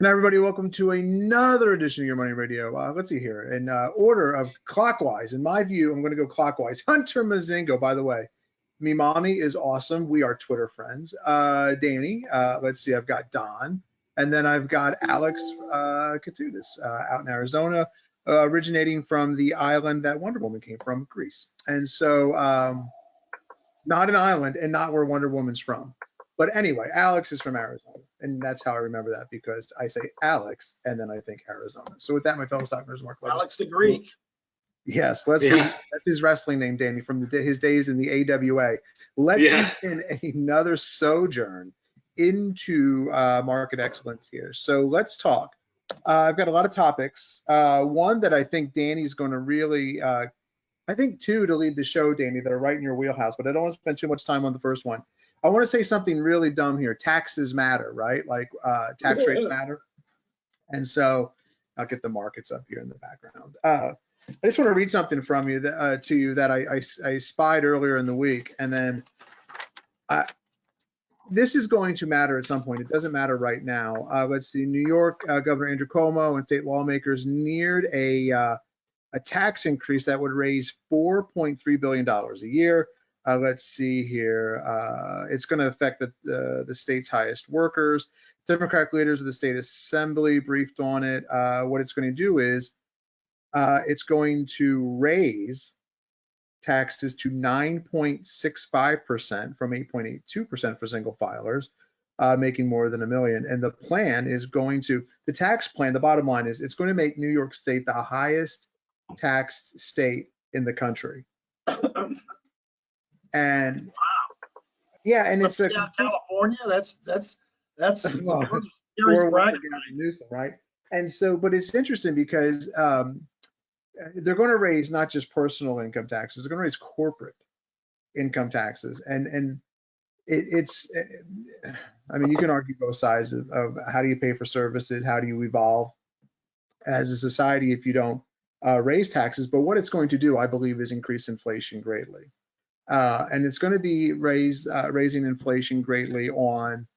And everybody, welcome to another edition of Your Money Radio. Let's see here, in order of clockwise. In my view, I'm going to go clockwise. Hunter Mazingo, by the way. Mimami is awesome. We are Twitter friends. Danny, let's see, I've got Don. And then I've got Alex Katudis out in Arizona, originating from the island that Wonder Woman came from, Greece. And so not an island and not where Wonder Woman's from. But anyway, Alex is from Arizona, and that's how I remember that, because I say Alex and then I think Arizona. So with that, my fellow stockholders, Mark Levin. Alex the Greek. Yes, let's be. That's his wrestling name, Danny, from his days in the AWA. Let's begin another sojourn into market excellence here. So let's talk. I've got a lot of topics. One that I think Danny's going to really, I think two to lead the show, Danny, that are right in your wheelhouse, but I don't want to spend too much time on the first one. I want to say something really dumb here. Taxes matter, right? Like tax rates matter. And so I'll get the markets up here in the background. I just want to read something from you that, to you that I spied earlier in the week. And then this is going to matter at some point. It doesn't matter right now. Let's see, New York Governor Andrew Cuomo and state lawmakers neared a tax increase that would raise $4.3 billion a year. Let's see here. It's going to affect the state's highest workers. Democratic leaders of the state assembly briefed on it. What it's going to do is it's going to raise taxes to 9.65% from 8.82% for single filers, making more than $1 million. And the plan is going to, the tax plan, the bottom line is it's going to make New York State the highest taxed state in the country. And wow. Yeah, and it's California. That's well, right? And so, but it's interesting because they're going to raise not just personal income taxes; they're going to raise corporate income taxes, and it's. I mean, you can argue both sides of how do you pay for services, how do you evolve as a society if you don't raise taxes. But what it's going to do, I believe, is increase inflation greatly. And it's going to be raising inflation greatly on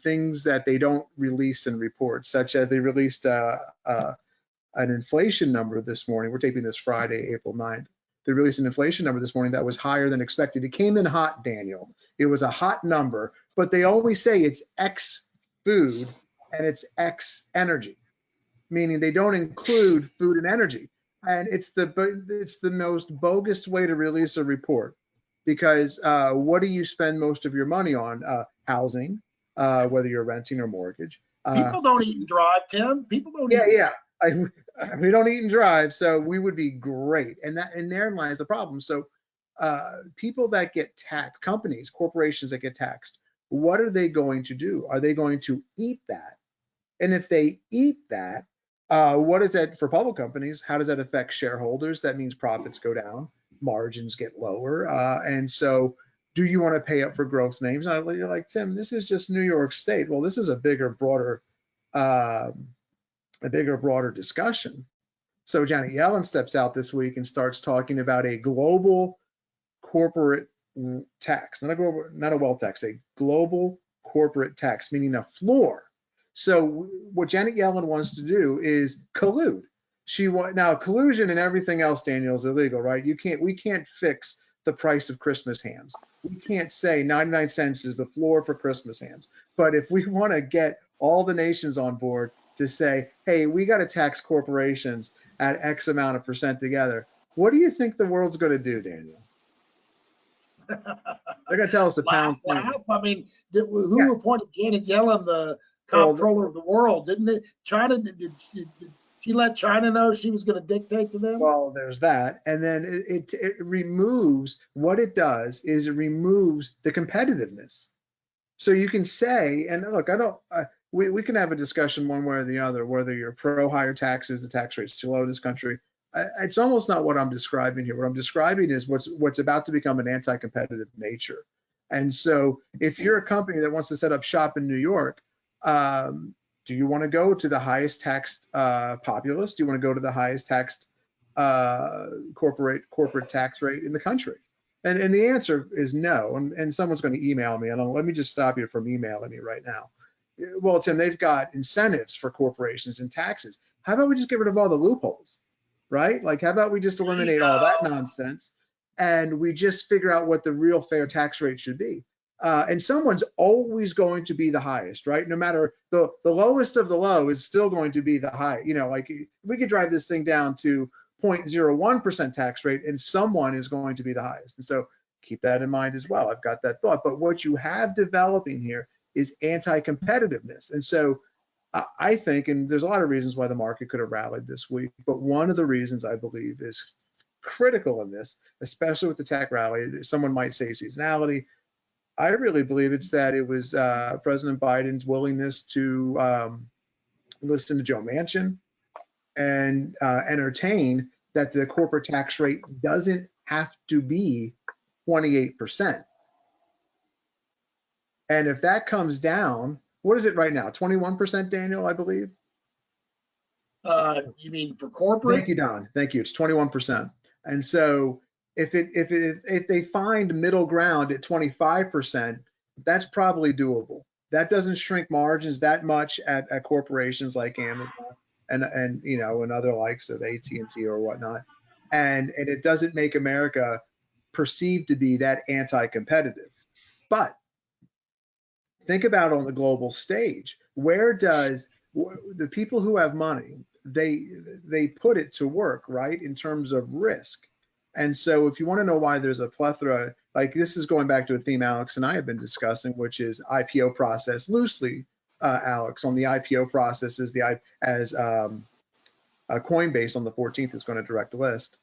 things that they don't release in reports, such as they released an inflation number this morning. We're taping this Friday, April 9th. They released an inflation number this morning that was higher than expected. It came in hot, Daniel. It was a hot number, but they only say it's X food and it's X energy, meaning they don't include food and energy. And it's the most bogus way to release a report, because what do you spend most of your money on? Housing, whether you're renting or mortgage. People don't eat and drive, Tim. People don't. We don't eat and drive, so we would be great. And therein lies the problem. So people that get taxed, companies, corporations that get taxed, what are they going to do? Are they going to eat that? And if they eat that, what is that for public companies? How does that affect shareholders? That means profits go down, margins get lower. And so do you want to pay up for growth names? And you're like, Tim, this is just New York State. Well, this is a bigger, broader discussion. So Janet Yellen steps out this week and starts talking about a global corporate tax, not a wealth tax, a global corporate tax, meaning a floor. So what Janet Yellen wants to do is collude. Now collusion and everything else, Daniel, is illegal, right? We can't fix the price of Christmas hams. We can't say 99 cents is the floor for Christmas hams. But if we want to get all the nations on board to say, hey, we got to tax corporations at X amount of percent together, what do you think the world's going to do, Daniel? They're going to tell us the pound. I mean, who appointed Janet Yellen the comptroller of the world? Didn't it? China, did she let China know she was going to dictate to them? Well, there's that. And then it removes, what it does is it removes the competitiveness. So you can say, and look, we can have a discussion one way or the other, whether you're pro higher taxes, the tax rate's too low in this country. It's almost not what I'm describing here. What I'm describing is what's about to become an anti-competitive nature. And so if you're a company that wants to set up shop in New York, do you want to go to the highest taxed populace? Do you want to go to the highest taxed corporate tax rate in the country? And the answer is no. And someone's going to email me. And let me just stop you from emailing me right now. well, Tim, they've got incentives for corporations and taxes. How about we just get rid of all the loopholes, right? Like, how about we just eliminate all that nonsense and we just figure out what the real fair tax rate should be? And someone's always going to be the highest, right? No matter the lowest of the low is still going to be the high. You know, like we could drive this thing down to 0.01% tax rate and someone is going to be the highest. And so keep that in mind as well. I've got that thought. But what you have developing here is anti-competitiveness. And so I think, and there's a lot of reasons why the market could have rallied this week, but one of the reasons I believe is critical in this, especially with the tech rally, someone might say seasonality. I really believe it's that it was President Biden's willingness to listen to Joe Manchin and entertain that the corporate tax rate doesn't have to be 28%. And if that comes down, what is it right now? 21%, Daniel, I believe? You mean for corporate? Thank you, Don. Thank you. It's 21%. And so if they find middle ground at 25%, that's probably doable. That doesn't shrink margins that much at corporations like Amazon and you know, and other likes of AT&T or whatnot. And it doesn't make America perceived to be that anti-competitive. But think about on the global stage, where does the people who have money, they put it to work, right, in terms of risk. And so if you want to know why there's a plethora, like this is going back to a theme Alex and I have been discussing, which is IPO process loosely, Alex, on the IPO process as Coinbase on the 14th is going to direct list,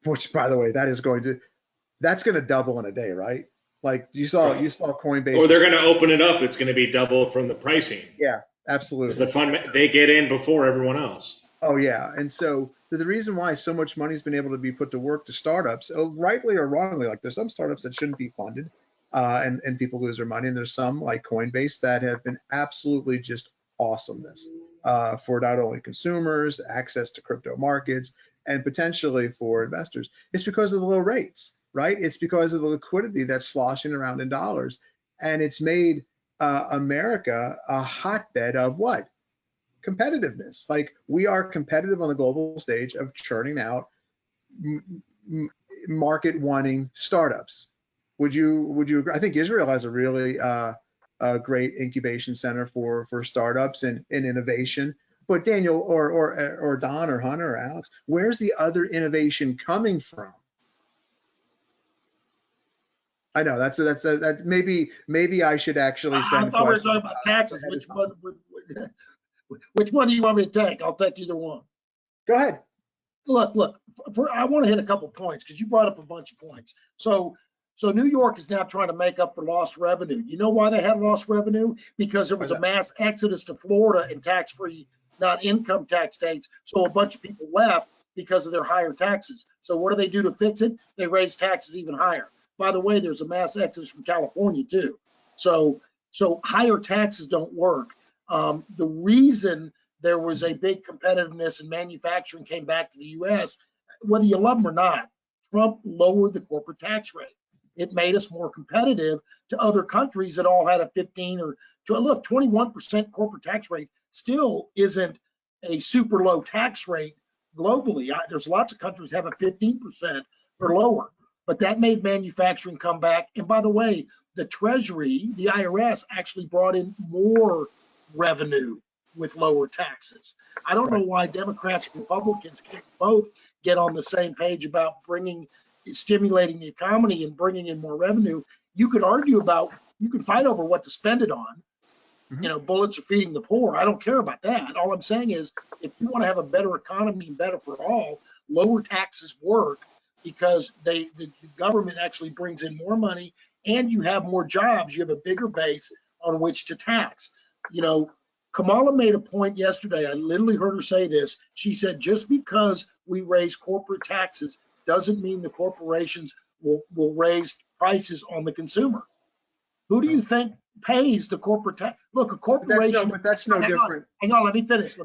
which by the way, that's going to double in a day, right? Like you saw Coinbase. Or they're going to open it up. It's going to be double from the pricing. Yeah, absolutely. It's the fund, they get in before everyone else. Oh yeah, and so the reason why so much money's been able to be put to work to startups, rightly or wrongly, like there's some startups that shouldn't be funded, and people lose their money, and there's some like Coinbase that have been absolutely just awesomeness for not only consumers, access to crypto markets, and potentially for investors. It's because of the low rates, right? It's because of the liquidity that's sloshing around in dollars, and it's made America a hotbed of what? Competitiveness. Like we are competitive on the global stage of churning out market wanting startups. Would you agree? I think Israel has a really great incubation center for startups and innovation. But Daniel or Don or Hunter or Alex, where's the other innovation coming from? I know that maybe I should actually send. I thought we were talking about taxes. Which one do you want me to take? I'll take either one. Go ahead. Look. I want to hit a couple points because you brought up a bunch of points. So New York is now trying to make up for lost revenue. You know why they had lost revenue? Because there was a mass exodus to Florida and tax-free, not income tax states. So a bunch of people left because of their higher taxes. So what do they do to fix it? They raise taxes even higher. By the way, there's a mass exodus from California too. So higher taxes don't work. The reason there was a big competitiveness in manufacturing came back to the U.S., whether you love them or not, Trump lowered the corporate tax rate. It made us more competitive to other countries that all had a 15 or look, 21% corporate tax rate still isn't a super low tax rate globally. There's lots of countries that have a 15% or lower, but that made manufacturing come back. And by the way, the Treasury, the IRS actually brought in more revenue with lower taxes. I don't know why Democrats and Republicans can't both get on the same page about stimulating the economy and bringing in more revenue. You could fight over what to spend it on. Mm-hmm. You know, bullets are feeding the poor. I don't care about that. All I'm saying is, if you want to have a better economy and better for all, lower taxes work because the government actually brings in more money and you have more jobs. You have a bigger base on which to tax. You know, Kamala made a point yesterday. I literally heard her say this. She said, just because we raise corporate taxes doesn't mean the corporations will raise prices on the consumer. Who do you think pays the corporate tax? Look, a corporation. But that's no different. Hang on, let me finish.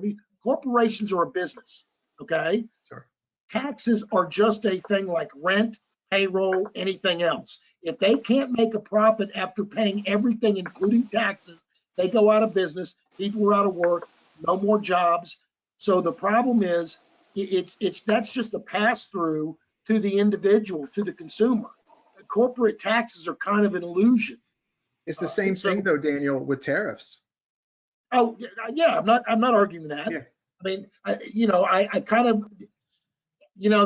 Corporations are a business, okay? Sure. Taxes are just a thing like rent, payroll, anything else. If they can't make a profit after paying everything, including taxes, they go out of business. People are out of work, no more jobs. So the problem is, that's just a pass through to the individual, to the consumer. Corporate taxes are kind of an illusion. It's the same thing though, Daniel, with tariffs. Oh yeah, I'm not arguing that. Yeah. I mean, I kind of,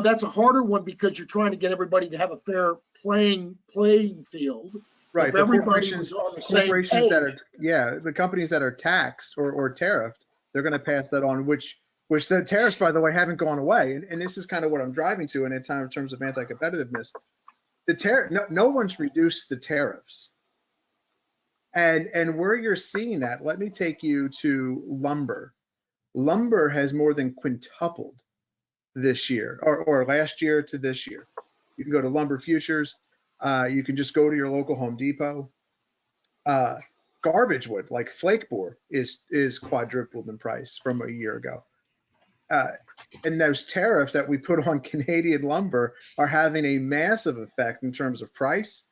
that's a harder one because you're trying to get everybody to have a fair playing field. Right. If everybody was on the same corporations that page. are, yeah, the companies that are taxed or tariffed, they're going to pass that on, which the tariffs, by the way, haven't gone away. And this is kind of what I'm driving to in terms of anti-competitiveness. No one's reduced the tariffs. And where you're seeing that, let me take you to lumber. Lumber has more than quintupled this year, or last year to this year. You can go to lumber futures. You can just go to your local Home Depot. Garbage wood, like flake board, is quadrupled in price from a year ago. And those tariffs that we put on Canadian lumber are having a massive effect in terms of price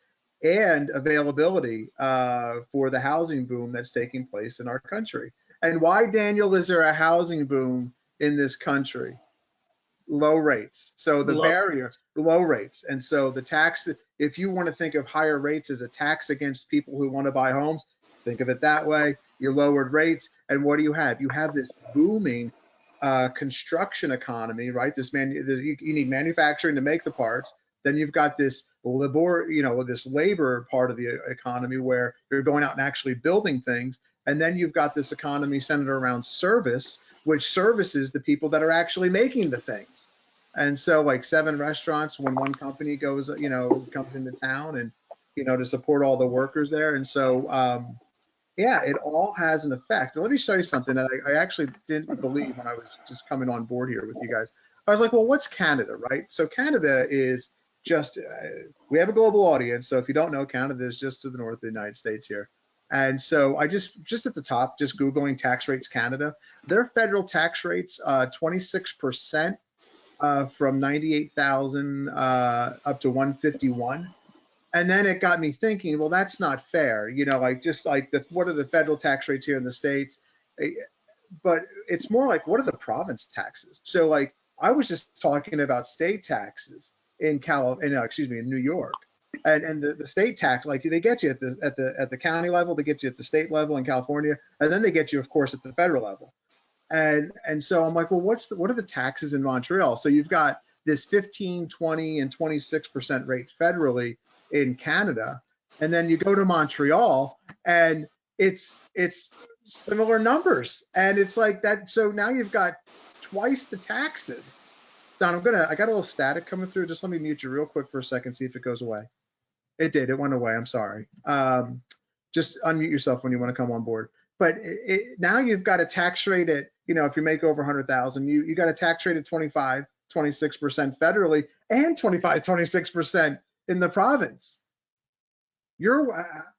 and availability for the housing boom that's taking place in our country. And why, Daniel, is there a housing boom in this country? Low rates. So the barrier, low rates. And so the tax, if you want to think of higher rates as a tax against people who want to buy homes, think of it that way. You lowered rates. And what do you have? You have this booming construction economy, right? You need manufacturing to make the parts. Then you've got this this labor part of the economy where you're going out and actually building things. And then you've got this economy centered around service, which services the people that are actually making the things. And so like 7 restaurants, when one company comes into town and, to support all the workers there. And so, yeah, it all has an effect. And let me show you something that I actually didn't believe when I was just coming on board here with you guys. I was like, well, what's Canada, right? So Canada is just, we have a global audience. So if you don't know, Canada is just to the north of the United States here. And so I just at the top, just Googling tax rates Canada, their federal tax rates, 26% from 98,000 up to 151. And then it got me thinking, well, that's not fair. What are the federal tax rates here in the States? But it's more like, what are the province taxes? So like, I was just talking about state taxes in New York. And the state tax, like they get you at the county level, they get you at the state level in California, and then they get you, of course, at the federal level. And so I'm like, well, what are the taxes in Montreal? So you've got this 15, 20, and 26% rate federally in Canada, and then you go to Montreal, and it's similar numbers, and it's like that. So now you've got twice the taxes. Don, I got a little static coming through. Just let me mute you real quick for a second, see if it goes away. It did. It went away. I'm sorry. Just unmute yourself when you want to come on board. But now you've got a tax rate at, if you make over 100,000, you got a tax rate at 25, 26% federally and 25, 26% in the province.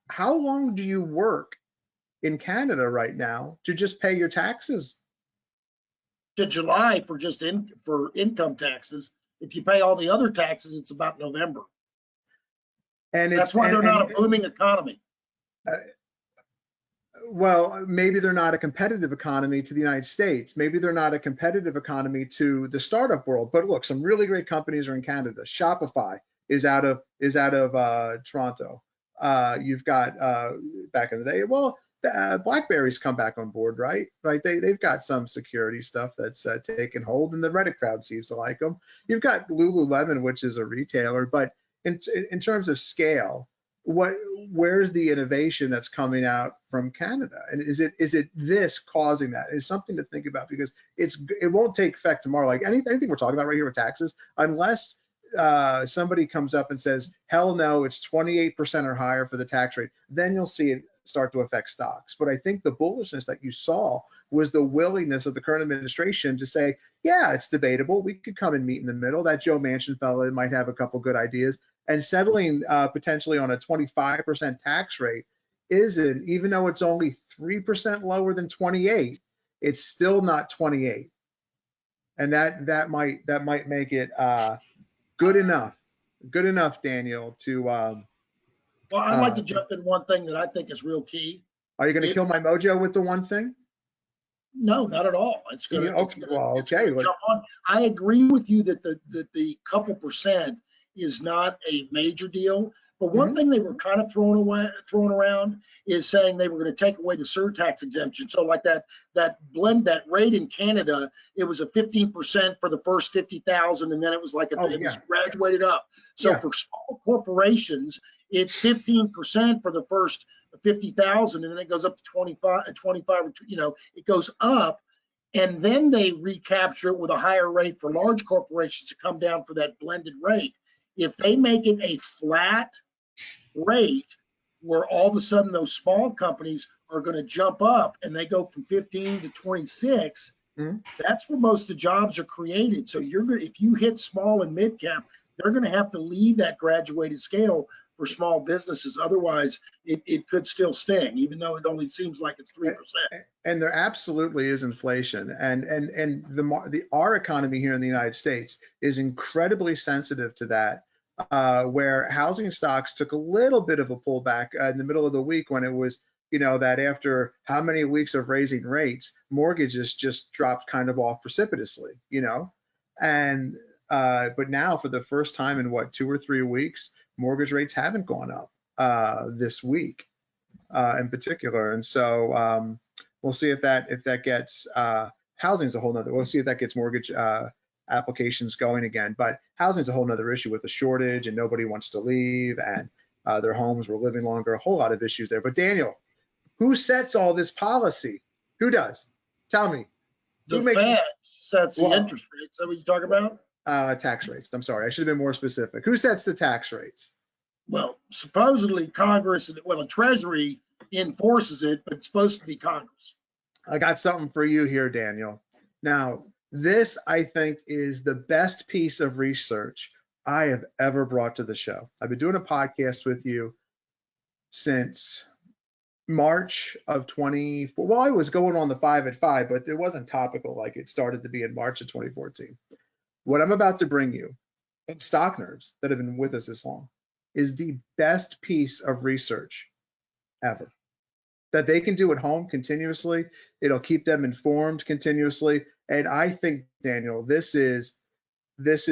How long do you work in Canada right now to just pay your taxes? To July for income taxes. If you pay all the other taxes, it's about November. And that's why they're not a booming economy. Well, maybe they're not a competitive economy to the United States. Maybe they're not a competitive economy to the startup world. But look, some really great companies are in Canada. Shopify is out of Toronto. You've got back in the day. Well, BlackBerry's come back on board, right? Like they've got some security stuff that's taken hold, and the Reddit crowd seems to like them. You've got Lululemon, which is a retailer, but in terms of scale, where's the innovation that's coming out from Canada? And is it this causing that? It's something to think about, because it won't take effect tomorrow. Like anything we're talking about right here with taxes, unless somebody comes up and says, hell no, it's 28% or higher for the tax rate, then you'll see it start to affect stocks. But I think the bullishness that you saw was the willingness of the current administration to say, yeah, it's debatable. We could come and meet in the middle. That Joe Manchin fellow might have a couple good ideas. And settling potentially on a 25% tax rate isn't, even though it's only 3% lower than 28, it's still not 28. And that might make it good enough Good enough, Daniel, to, Well, I'd like to jump in one thing that I think is real key. are you going to kill my mojo with the one thing? No, not at all. It's gonna, Yeah, it's okay, gonna, well, it's gonna okay. jump on. I agree with you that the couple percent is not a major deal. But one thing they were kind of throwing around is saying they were going to take away the surtax exemption. So like that rate in Canada, it was a 15% for the first 50,000, and then it was like it was graduated up. So for small corporations, it's 15% for the first 50,000, and then it goes up to 25, it goes up, and then they recapture it with a higher rate for large corporations to come down for that blended rate. If they make it a flat rate where all of a sudden those small companies are going to jump up and they go from 15 to 26, that's where most of the jobs are created. So if you hit small and mid cap, they're going to have to leave that graduated scale for small businesses. Otherwise, it could still sting, even though it only seems like it's 3%. And there absolutely is inflation, and our economy here in the United States is incredibly sensitive to that. Where housing stocks took a little bit of a pullback in the middle of the week when it was, that after how many weeks of raising rates, mortgages just dropped kind of off precipitously, and but now for the first time in 2 or 3 weeks, mortgage rates haven't gone up this week in particular, and so we'll see if that gets housing's a whole nother. We'll see if that gets mortgage applications going again. But housing's a whole nother issue with the shortage, and nobody wants to leave, and their homes were living longer. A whole lot of issues there. But Daniel, who sets all this policy? Who does? Tell me. The Fed sets the interest rates. Is that what you're talking about? Tax rates. I'm sorry. I should have been more specific. Who sets the tax rates? Well, supposedly Congress, the Treasury enforces it, but it's supposed to be Congress. I got something for you here, Daniel. Now, this, I think, is the best piece of research I have ever brought to the show. I've been doing a podcast with you since March of 24. Well, I was going on the 5 at 5, but it wasn't topical like it started to be in March of 2014. What I'm about to bring you, and stock nerds that have been with us this long, is the best piece of research ever that they can do at home continuously. It'll keep them informed continuously. And I think, Daniel, this is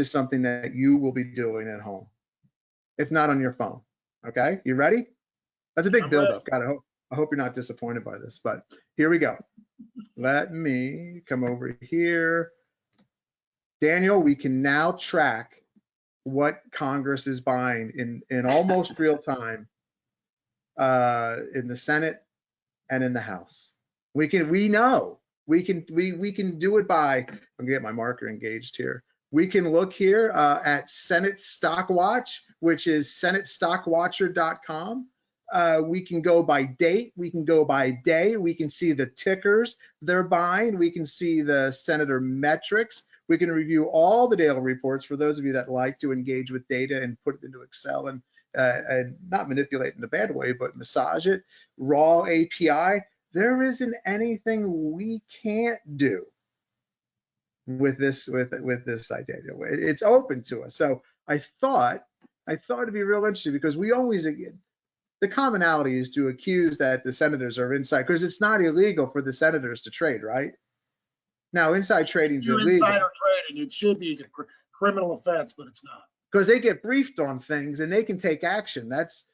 something that you will be doing at home, if not on your phone. Okay, you ready? That's a big buildup. God, I hope you're not disappointed by this, but here we go. Let me come over here. Daniel, we can now track what Congress is buying in almost real time in the Senate and in the House. We can do it by, I'm gonna get my marker engaged here. We can look here at Senate Stock Watch, which is senatestockwatcher.com. We can go by date, we can go by day, we can see the tickers they're buying, we can see the senator metrics, we can review all the daily reports for those of you that like to engage with data and put it into Excel and not manipulate in a bad way, but massage it. Raw API. There isn't anything we can't do with this site, Daniel. It's open to us. So I thought it'd be real interesting because we always, the commonality is to accuse that the senators are inside, because it's not illegal for the senators to trade, right? Now, inside trading is illegal. Insider trading, it should be a criminal offense, but it's not. Because they get briefed on things and they can take action. That's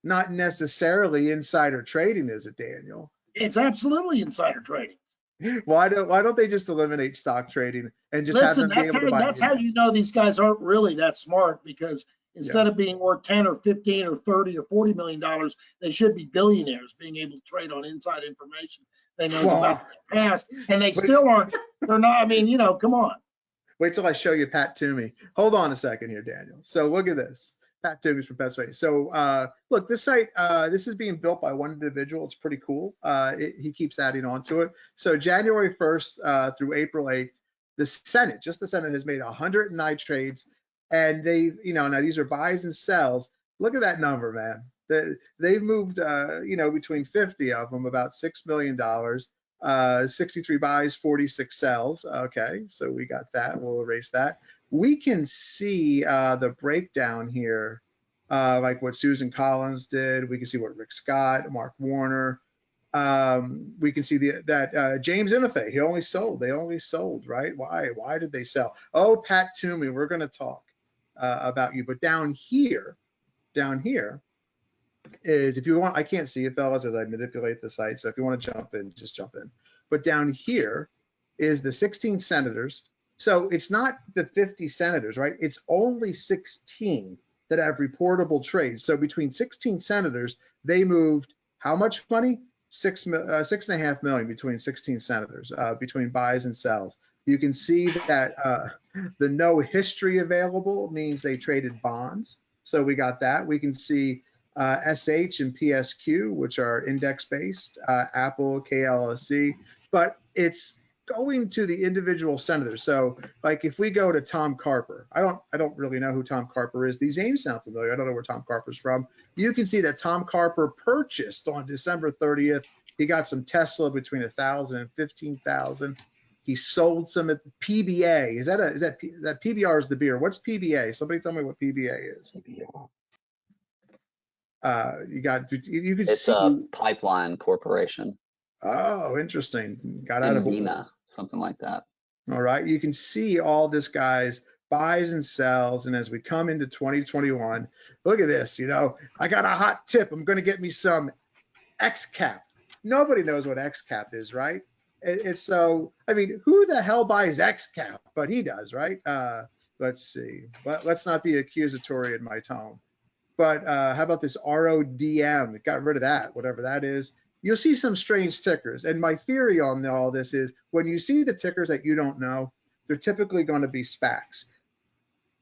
not necessarily insider trading, is it, Daniel? It's absolutely insider trading. Why don't they just eliminate stock trading and just have them be able to buy? That's how you know these guys aren't really that smart, because instead of being worth 10 or 15 or 30 or 40 million dollars, they should be billionaires being able to trade on inside information they know about the past, and they still aren't. They're not. I mean, come on. Wait till I show you Pat Toomey. Hold on a second here, Daniel. So look at this. Pat Toomey's from Pennsylvania. So look, this site, this is being built by one individual. It's pretty cool. He keeps adding on to it. So January 1st through April 8th, the Senate, just the Senate, has made 109 trades. And they, now these are buys and sells. Look at that number, man. They've moved, between 50 of them, about $6 million, 63 buys, 46 sells. Okay, so we got that. We'll erase that. we can see the breakdown here, like what Susan Collins did. We can see what Rick Scott, Mark Warner. We can see that James Inifei, they only sold, right? Why did they sell? Oh, Pat Toomey, we're going to talk about you. But down here is, if you want, I can't see it, fellas, as I manipulate the site. So if you want to jump in, just jump in. But down here is the 16 senators. So it's not the 50 senators, right? It's only 16 that have reportable trades. So between 16 senators, they moved how much money? 6.5 million between 16 senators, between buys and sells. You can see that the no history available means they traded bonds. So we got that. We can see SH and PSQ, which are index-based, Apple, KLSC, but it's going to the individual senators. So like if we go to Tom Carper, I don't really know who Tom Carper is. These names sound familiar. I don't know where Tom Carper's from. You can see that Tom Carper purchased on December 30th. He got some Tesla between 1,000 and 15,000. He sold some at PBA. Is that PBR is the beer? What's PBA? Somebody tell me what PBA is. You can It's see a pipeline corporation. Oh, interesting. Got out of Invina, something like that. All right. You can see all this guy's buys and sells. And as we come into 2021, look at this. I got a hot tip. I'm going to get me some XCAP. Nobody knows what XCAP is, right? It's so, I mean, who the hell buys XCAP? But he does, right? Let's see. Let's not be accusatory in my tone. But how about this RODM? It got rid of that, whatever that is. You'll see some strange tickers. And my theory on all this is when you see the tickers that you don't know, they're typically going to be SPACs.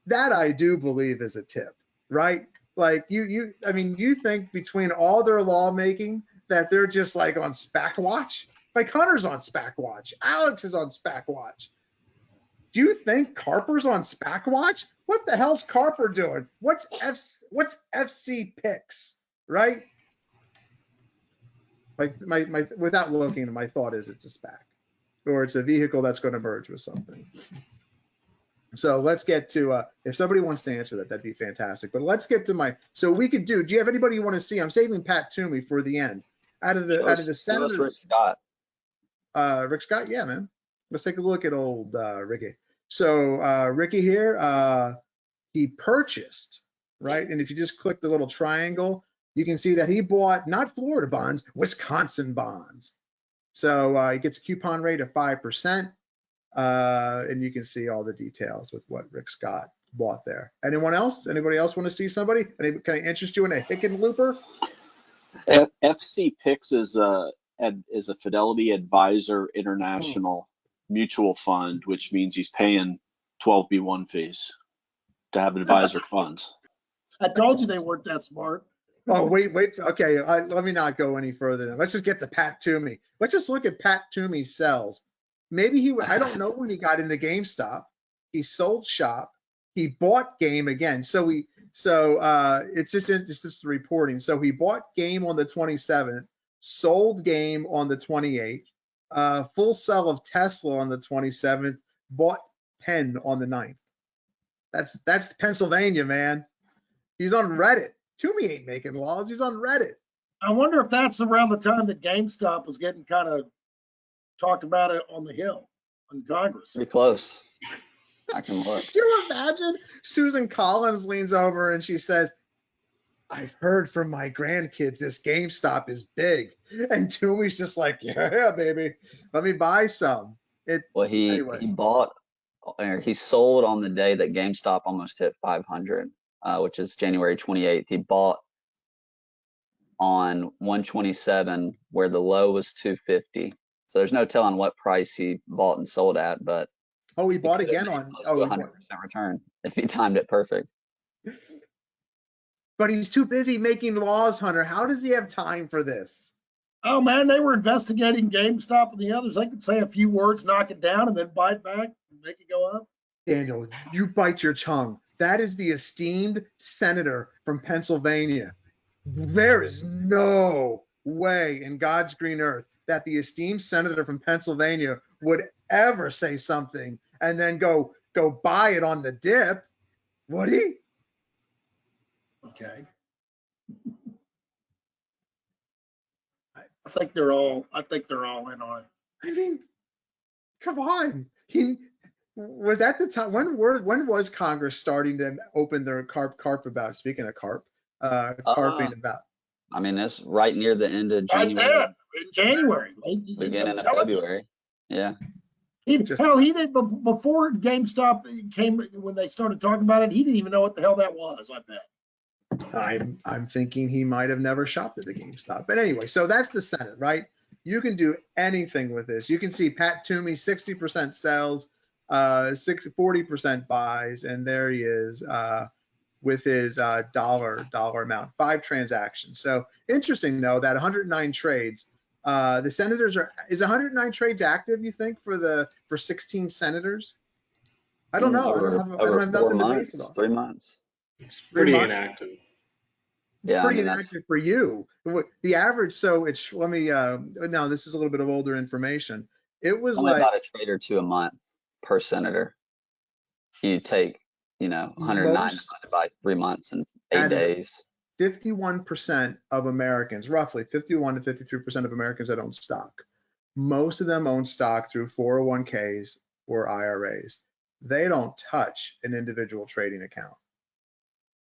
That I do believe is a tip, right? Like I mean, you think between all their lawmaking that they're just like on SPAC watch? Like Hunter's on SPAC watch. Alex is on SPAC watch. Do you think Carper's on SPAC watch? What the hell's Carper doing? What's FC Picks, right? My without looking, my thought is it's a SPAC, or it's a vehicle that's going to merge with something. So let's get to if somebody wants to answer that, that'd be fantastic. But let's get to so we could do you have anybody you want to see? I'm saving Pat Toomey for the end. Out of the senators, Rick Scott. Rick Scott, yeah, man. Let's take a look at old Ricky. So Ricky here, he purchased, right? And if you just click the little triangle, you can see that he bought not Florida bonds, Wisconsin bonds. So he gets a coupon rate of 5%. And you can see all the details with what Rick Scott bought there. Anyone else? Anybody else want to see somebody? Can I interest you in a Hickenlooper? FC Picks is a Fidelity Advisor International mutual fund, which means he's paying 12B1 fees to have advisor funds. I told you they weren't that smart. Oh, wait. Okay, let me not go any further then. Let's just get to Pat Toomey. Let's just look at Pat Toomey's sells. Maybe I don't know when he got into GameStop. He sold Shop. He bought Game again. It's just the reporting. So he bought Game on the 27th, sold Game on the 28th, full sell of Tesla on the 27th, bought Penn on the 9th. That's Pennsylvania, man. He's on Reddit. Toomey ain't making laws. He's on Reddit. I wonder if that's around the time that GameStop was getting kind of talked about it on the Hill in Congress. Pretty close. I can look. Can you imagine? Susan Collins leans over and she says, I've heard from my grandkids this GameStop is big. And Toomey's just like, yeah, baby, let me buy some. Anyway. He sold on the day that GameStop almost hit 500, which is January 28th. He bought on 127 where the low was 250. So there's no telling what price he bought and sold at, but he bought again on 100% return if he timed it perfect. But he's too busy making laws, Hunter. How does he have time for this? Oh man, they were investigating GameStop and the others. They could say a few words, knock it down, and then buy it back and make it go up. Daniel, you bite your tongue. That is the esteemed senator from Pennsylvania. There is no way in God's green earth that the esteemed senator from Pennsylvania would ever say something and then go go buy it on the dip, would he? Okay. I think they're all in on it. I mean, come on. He was at the time when was Congress starting to open their carp about, speaking of carping about. I mean, it's right near the end of Right January, there, in January. beginning of February. Yeah. He did before GameStop came, when they started talking about it, he didn't even know what the hell that was, I bet. I'm thinking he might have never shopped at a GameStop. But anyway, so that's the Senate, right? You can do anything with this. You can see Pat Toomey, 60% sells, 40% buys, and there he is with his dollar amount, 5 transactions. So interesting though, that 109 trades. The senators is 109 trades active, you think, for 16 senators? I don't know. I don't have nothing to base it on. 3 months. It's 3 pretty months? inactive. Yeah, Pretty I mean, inactive for you. The average, so it's, let me, now this is a little bit of older information. It was only like about a trade or two a month per senator. You take, 109 most, divided by 3 months and 8 out of days. 51% of Americans, roughly 51 to 53% of Americans that own stock. Most of them own stock through 401ks or IRAs. They don't touch an individual trading account.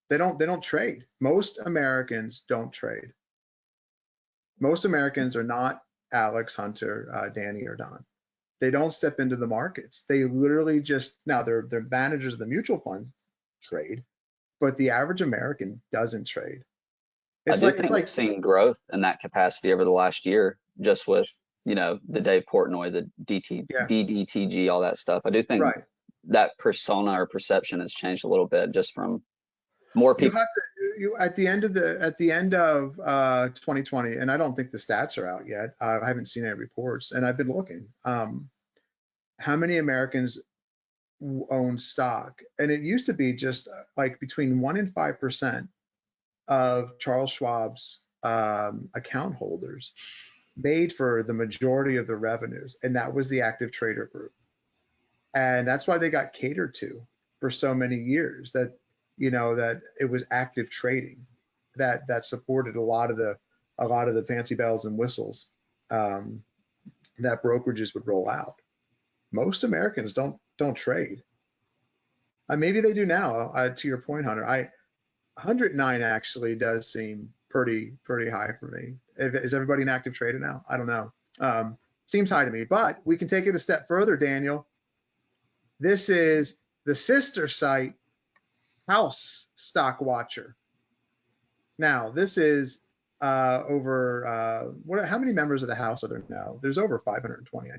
They don't trade. Most Americans don't trade. Most Americans are not Alex, Hunter, Danny, or Don. They don't step into the markets. They literally just, now they're managers of the mutual fund trade, but the average American doesn't trade. I do think we've seen growth in that capacity over the last year, just with, the Dave Portnoy, the DDTG, all that stuff. I do think that persona or perception has changed a little bit, just from more people. At the end of 2020, and I don't think the stats are out yet. I haven't seen any reports, and I've been looking. How many Americans own stock? And it used to be just like between 1% and 5% of Charles Schwab's account holders made for the majority of the revenues, and that was the active trader group. And that's why they got catered to for so many years, that that it was active trading that supported a lot of the fancy bells and whistles that brokerages would roll out. Most Americans don't trade. Maybe they do now. To your point, Hunter, 109 actually does seem pretty high for me. Is everybody an active trader now? I don't know. Seems high to me, but we can take it a step further, Daniel. This is the sister site, House Stock Watcher. Now, this is over, how many members of the House are there now? There's over 520.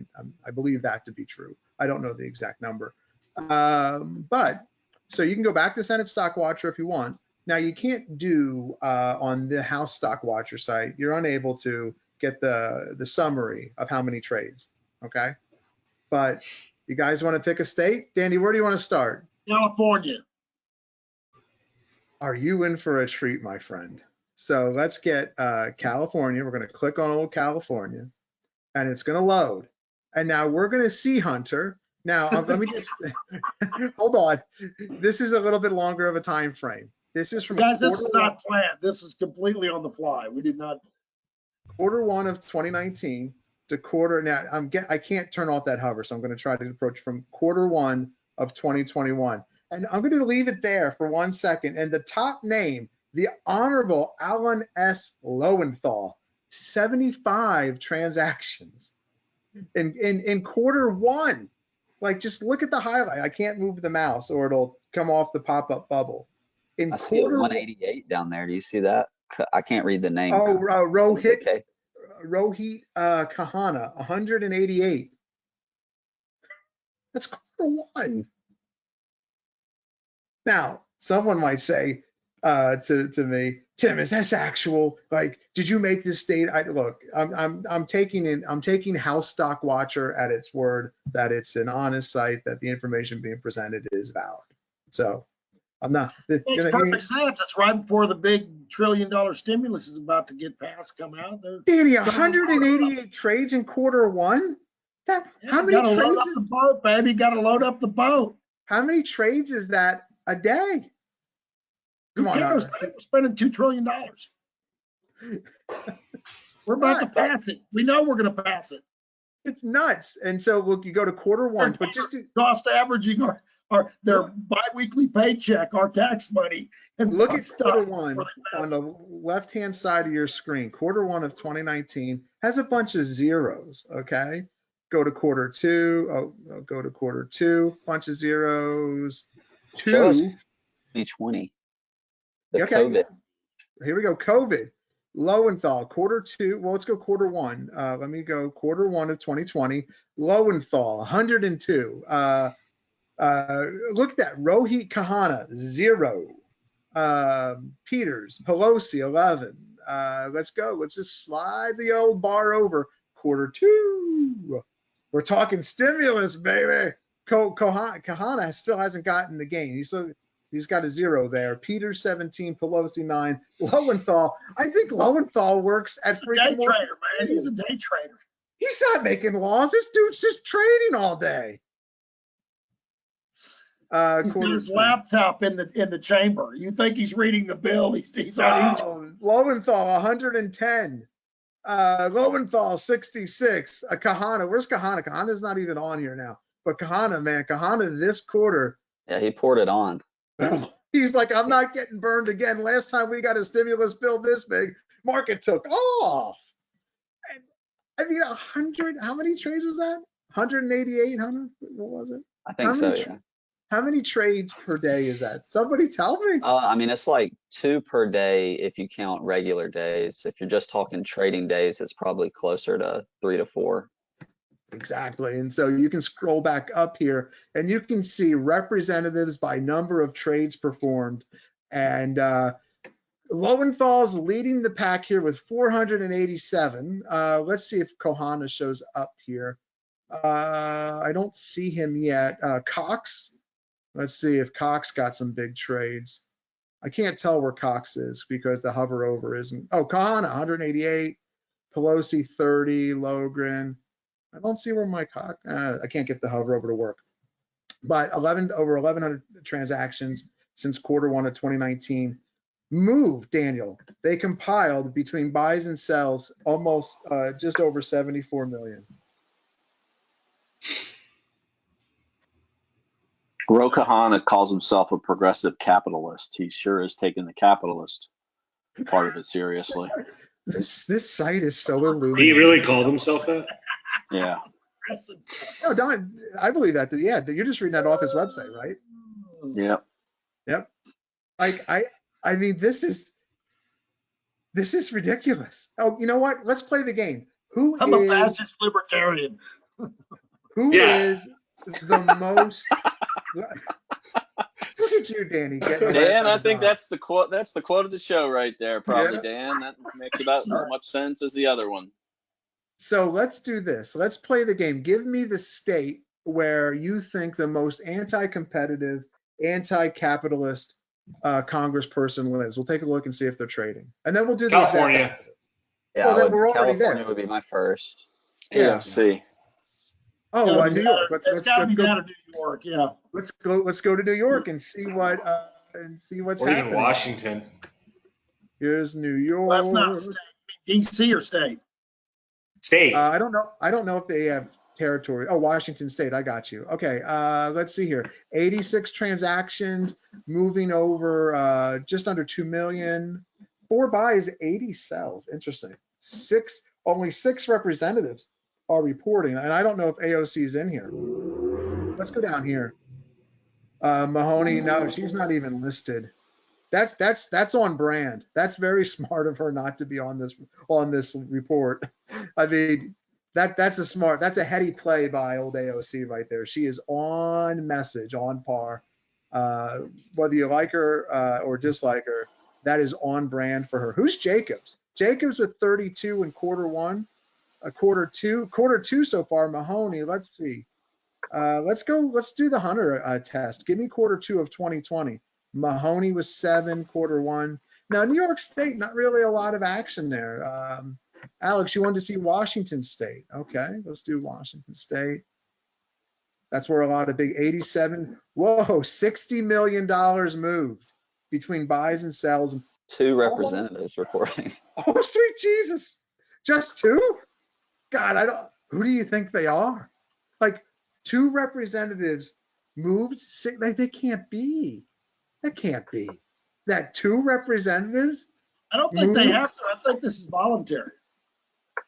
I believe that to be true. I don't know the exact number. But so you can go back to Senate Stock Watcher if you want. Now, you can't do on the House Stock Watcher site, you're unable to get the summary of how many trades, okay? But you guys want to pick a state? Danny, where do you want to start? California. Are you in for a treat, my friend? So let's get California. We're going to click on old California, and it's going to load. And now we're going to see, Hunter. Now, let me just, hold on. This is a little bit longer of a time frame. This is from guys, this is not planned. This is completely on the fly. We did not. Q1 of 2019 to quarter. Now, I can't turn off that hover, so I'm going to try to approach from Q1 of 2021. And I'm going to leave it there for 1 second. And the top name, the Honorable Alan S. Lowenthal, 75 transactions in Q1. Like, just look at the highlight. I can't move the mouse or it'll come off the pop-up bubble. I see a 188 down there. Do you see that? I can't read the name. Oh, Rohit Kahana, 188. That's Q1. Now, someone might say to me, Tim, is this actual? Like, did you make this state? Look, I'm taking House Stock Watcher at its word that it's an honest site, that the information being presented is valid. So I'm not. It makes perfect sense. It's right before the big $1 trillion stimulus is about to get passed, come out. Danny, 188 trades in Q1. How many gotta trades? load up the boat, baby. Got to load up the boat. How many trades is that a day? Come on, We're spending $2 trillion. We're about to pass it. We know we're going to pass it. It's nuts. And so you go to quarter one, but just cost averaging their biweekly paycheck, our tax money, and look at quarter one on the left-hand side of your screen. Quarter one of 2019 has a bunch of zeros. Okay, go to quarter two. Oh, go to quarter two. Bunch of zeros. Show us 2020. Okay. COVID. Here we go. COVID. Lowenthal, quarter two. Well, let's go quarter one. Let me go quarter one of 2020. Lowenthal, 102. Look at that. Rohit Kahana, 0. Peters, Pelosi, 11. Let's go. Let's just slide the old bar over. Quarter two. We're talking stimulus, baby. Kahana still hasn't gotten the gain. He's got a 0 there. Peters 17, Pelosi 9. Lowenthal. I think Lowenthal works at freaking day trader, man. He's a day trader. He's not making laws. This dude's just trading all day. He's got his laptop in the chamber. You think he's reading the bill? He's on each. Lowenthal 110. Lowenthal 66. Kahana. Where's Kahana? Kahana's not even on here now. But Kahana, man, Kahana this quarter. Yeah, he poured it on. He's like, I'm not getting burned again. Last time we got a stimulus bill this big, market took off. And, I mean, 100, how many trades was that? 188, what was it? I think so, yeah. How many trades per day is that? Somebody tell me. I mean, it's like 2 per day if you count regular days. If you're just talking trading days, it's probably closer to 3 to 4. Exactly. And so you can scroll back up here and you can see representatives by number of trades performed. And Lowenthal's leading the pack here with 487. Let's see if Kahana shows up here. I don't see him yet. Cox. Let's see if Cox got some big trades. I can't tell where Cox is because the hover over isn't. Oh, Kahana, 188. Pelosi, 30. Logren. I don't see where my Cox. I can't get the hover over to work. But over 1,100 transactions since quarter one of 2019. Move, Daniel. They compiled between buys and sells almost just over 74 million. Ro Kahana calls himself a progressive capitalist. He sure is taking the capitalist part of it seriously. This site is so illuminating. He really called himself that? Yeah. Oh, Don, I believe that. Yeah, you're just reading that off his website, right? Yep. Yep. I mean, this is ridiculous. Oh, you know what? Let's play the game. I'm a fascist libertarian. Who is the most? Look at you, Danny. Dan, I think that's the quote. That's the quote of the show right there, probably. Yeah. Dan, that makes about as much sense as the other one. So let's do this. Let's play the game. Give me the state where you think the most anti-competitive, anti-capitalist congressperson lives. We'll take a look and see if they're trading, and then we'll do the California. Yeah, well, we're California would be my first. Yeah. See. Oh, New York. Let's go to New York. Yeah. Let's go to New York and see what's happening. Even Washington. Here's New York. Well, that's not state. DC or state? State. I don't know if they have territory. Oh, Washington State. I got you. Okay. Let's see here. 86 transactions, moving over just under 2 million. 4 buys, 80 sells. Interesting. Only 6 representatives are reporting, and I don't know if AOC is in here. Let's go down here. Mahoney, no, she's not even listed. That's on brand. That's very smart of her not to be on this report. I mean, that's a heady play by old AOC right there. She is on message, on par. Whether you like her or dislike her, that is on brand for her. Who's Jacobs? Jacobs with 32 in quarter one. Quarter two so far. Mahoney, let's see. Let's do the Hunter test. Give me quarter two of 2020. Mahoney was 7, quarter one. Now, New York State, not really a lot of action there. Alex, you wanted to see Washington State. Okay, let's do Washington State. That's where a lot of big 87, whoa, $60 million moved between buys and sells. 2 representatives reporting. Oh, sweet Jesus. Just 2? God, who do you think they are? Like 2 representatives moved, like they can't be. That can't be. That 2 representatives? I don't think they have to. I think this is voluntary.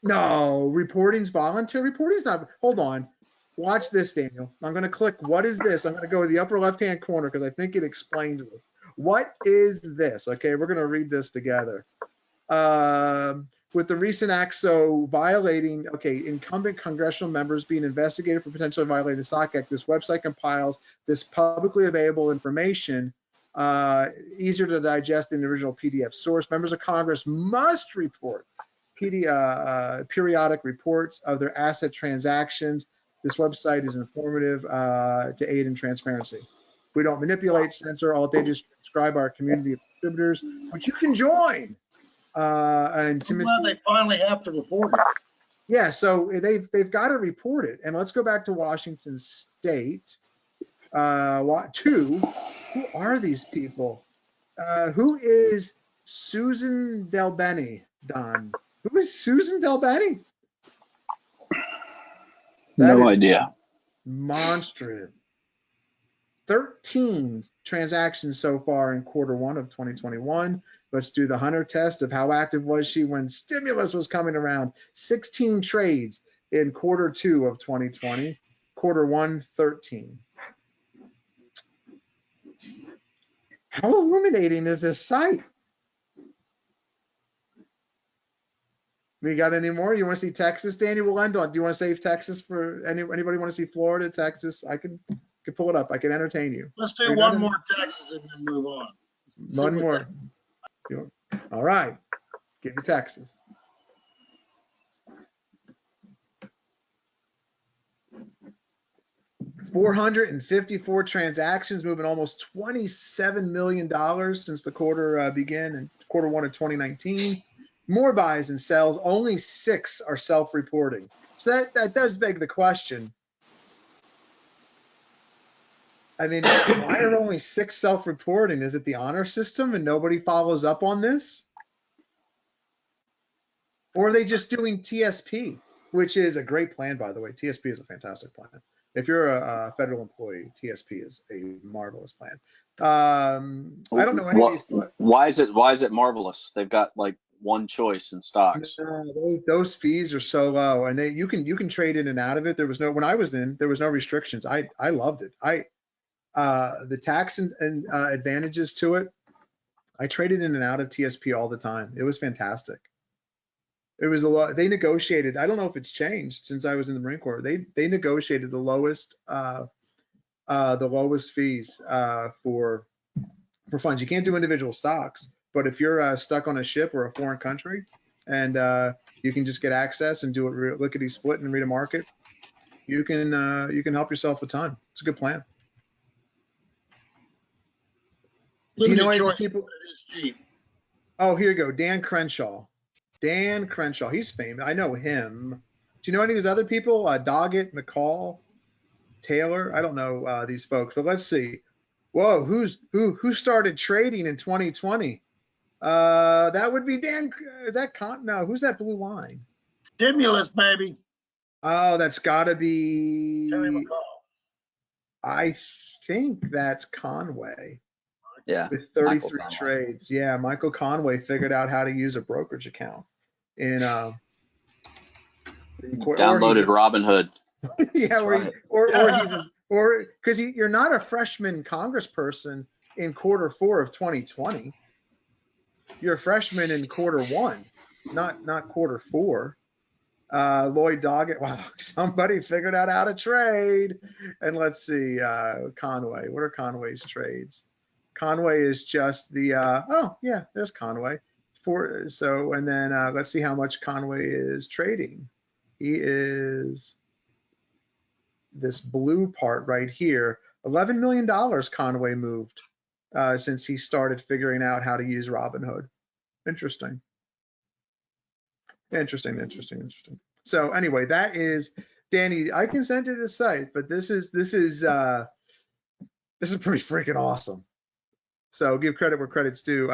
No, reporting's voluntary. Reporting's not. Hold on. Watch this, Daniel. I'm going to click. What is this? I'm going to go to the upper left-hand corner because I think it explains this. What is this? Okay, we're going to read this together. With the recent acts, so violating, okay, incumbent congressional members being investigated for potentially violating the SOC Act, this website compiles this publicly available information, easier to digest than the original PDF source. Members of Congress must report periodic reports of their asset transactions. This website is informative to aid in transparency. We don't manipulate, censor, all data is transcribed by our community of distributors, which you can join. And I'm glad they finally have to report it. Yeah, so they've got to report it. And let's go back to Washington State. 2, who are these people? Who is Susan Delbene, Don? Who is Susan Delbene? No idea. Monstrous. 13 transactions so far in Q1 of 2021. Let's do the Hunter test of how active was she when stimulus was coming around. 16 trades in Q2 of 2020. Q1, 13. How illuminating is this site? We got any more? You want to see Texas, Danny? We'll end on. Do you want to save Texas for anybody want to see Florida, Texas? I can pull it up. I can entertain you. Let's do one more Texas and then move on. One more. All right. Give me Texas. $454 transactions, moving almost $27 million since the quarter began in Q1 of 2019. More buys and sells, only 6 are self-reporting. So that does beg the question. I mean, why are only 6 self-reporting? Is it the honor system and nobody follows up on this? Or are they just doing TSP, which is a great plan, by the way. TSP is a fantastic plan. If you're a federal employee, TSP is a marvelous plan. I don't know any of these. Why is it marvelous? They've got like one choice in stocks. Those fees are so low, and you can trade in and out of it. When I was in, there was no restrictions. I loved it. The tax and advantages to it. I traded in and out of TSP all the time. It was fantastic. It was a lot. They negotiated. I don't know if it's changed since I was in the Marine Corps. They negotiated the lowest fees for funds. You can't do individual stocks, but if you're stuck on a ship or a foreign country, and you can just get access and do it lickety split and read a market, you can help yourself a ton. It's a good plan. Do you know any people? It is cheap. Oh, here you go. Dan Crenshaw. Dan Crenshaw. He's famous. I know him. Do you know any of these other people? Doggett, McCall, Taylor. I don't know these folks, but let's see. Whoa, who started trading in 2020? That would be Dan. Is that no? Who's that blue line? Stimulus, baby. Oh, that's got to be. Terry McCall. I think that's Conway. Yeah. With 33 trades. Yeah, Michael Conway figured out how to use a brokerage account in downloaded Robinhood. Yeah, or because you're not a freshman congressperson in Q4 of 2020. You're a freshman in Q1, not Q4. Lloyd Doggett. Wow, somebody figured out how to trade. And let's see, Conway. What are Conway's trades? Conway is just the oh yeah, there's Conway. And then let's see how much Conway is trading. He is this blue part right here. $11 million Conway moved since he started figuring out how to use Robinhood. Interesting. So anyway, that is Danny, I can send you the site, but this is pretty freaking awesome. So give credit where credit's due.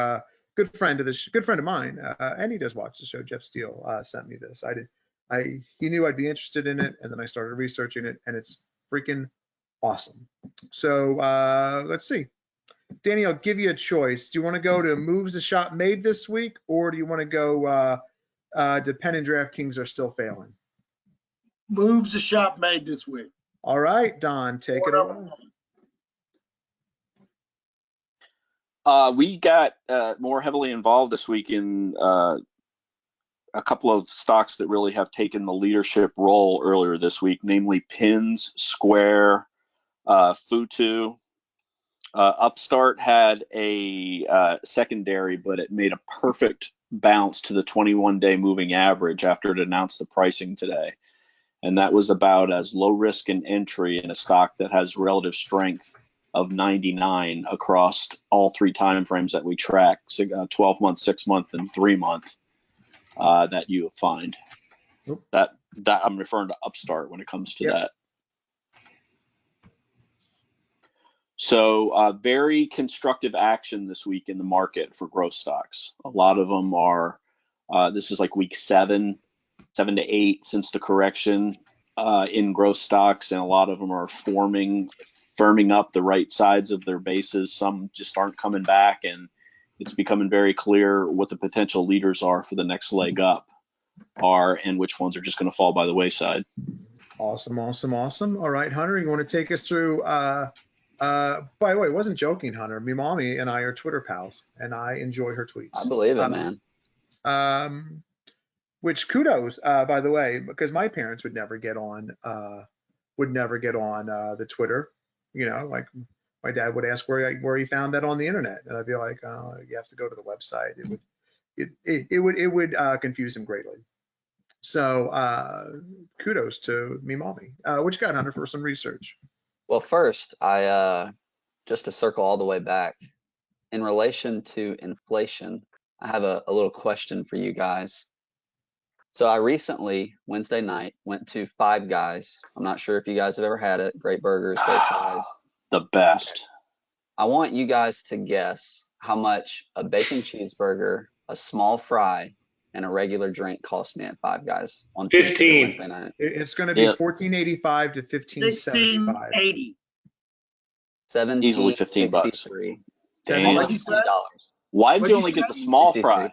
Good friend of mine, and he does watch the show. Jeff Steele sent me this. He knew I'd be interested in it, and then I started researching it, and it's freaking awesome. So let's see. Danny, I'll give you a choice. Do you want to go to moves the shop made this week, or do you want to go Depend and DraftKings are still failing? Moves the shop made this week. All right, Don, take it away. We got more heavily involved this week in a couple of stocks that really have taken the leadership role earlier this week, namely Pins, Square, Futu. Upstart had a secondary, but it made a perfect bounce to the 21-day moving average after it announced the pricing today. And that was about as low risk an entry in a stock that has relative strength of 99 across all three time frames that we track, 12 month, 6 month, and 3 month, that you find. That I'm referring to Upstart when it comes to that. So very constructive action this week in the market for growth stocks. A lot of them are, this is like week 7 to 8 since the correction in growth stocks, and a lot of them are firming up the right sides of their bases. Some just aren't coming back, and it's becoming very clear what the potential leaders are for the next leg up and which ones are just going to fall by the wayside. Awesome. All right, Hunter, you want to take us through, by the way, I wasn't joking, Hunter. Me mommy and I are Twitter pals, and I enjoy her tweets. I believe it, man. Which kudos, by the way, because my parents would never get on the Twitter. You know, like my dad would ask where he found that on the internet, and I'd be like, oh, you have to go to the website. It would confuse him greatly. So kudos to me mommy. What you got, Hunter, for some research? Well, first, just to circle all the way back, in relation to inflation, I have a little question for you guys. So I recently, Wednesday night, went to Five Guys. I'm not sure if you guys have ever had it. Great burgers, great fries. The best. I want you guys to guess how much a bacon cheeseburger, a small fry, and a regular drink cost me at Five Guys on 15. Wednesday night. It's going to be $14.85 to $15.75. $16.80. Easily $15. Damn. What'd you say? Why did you only get the small fry?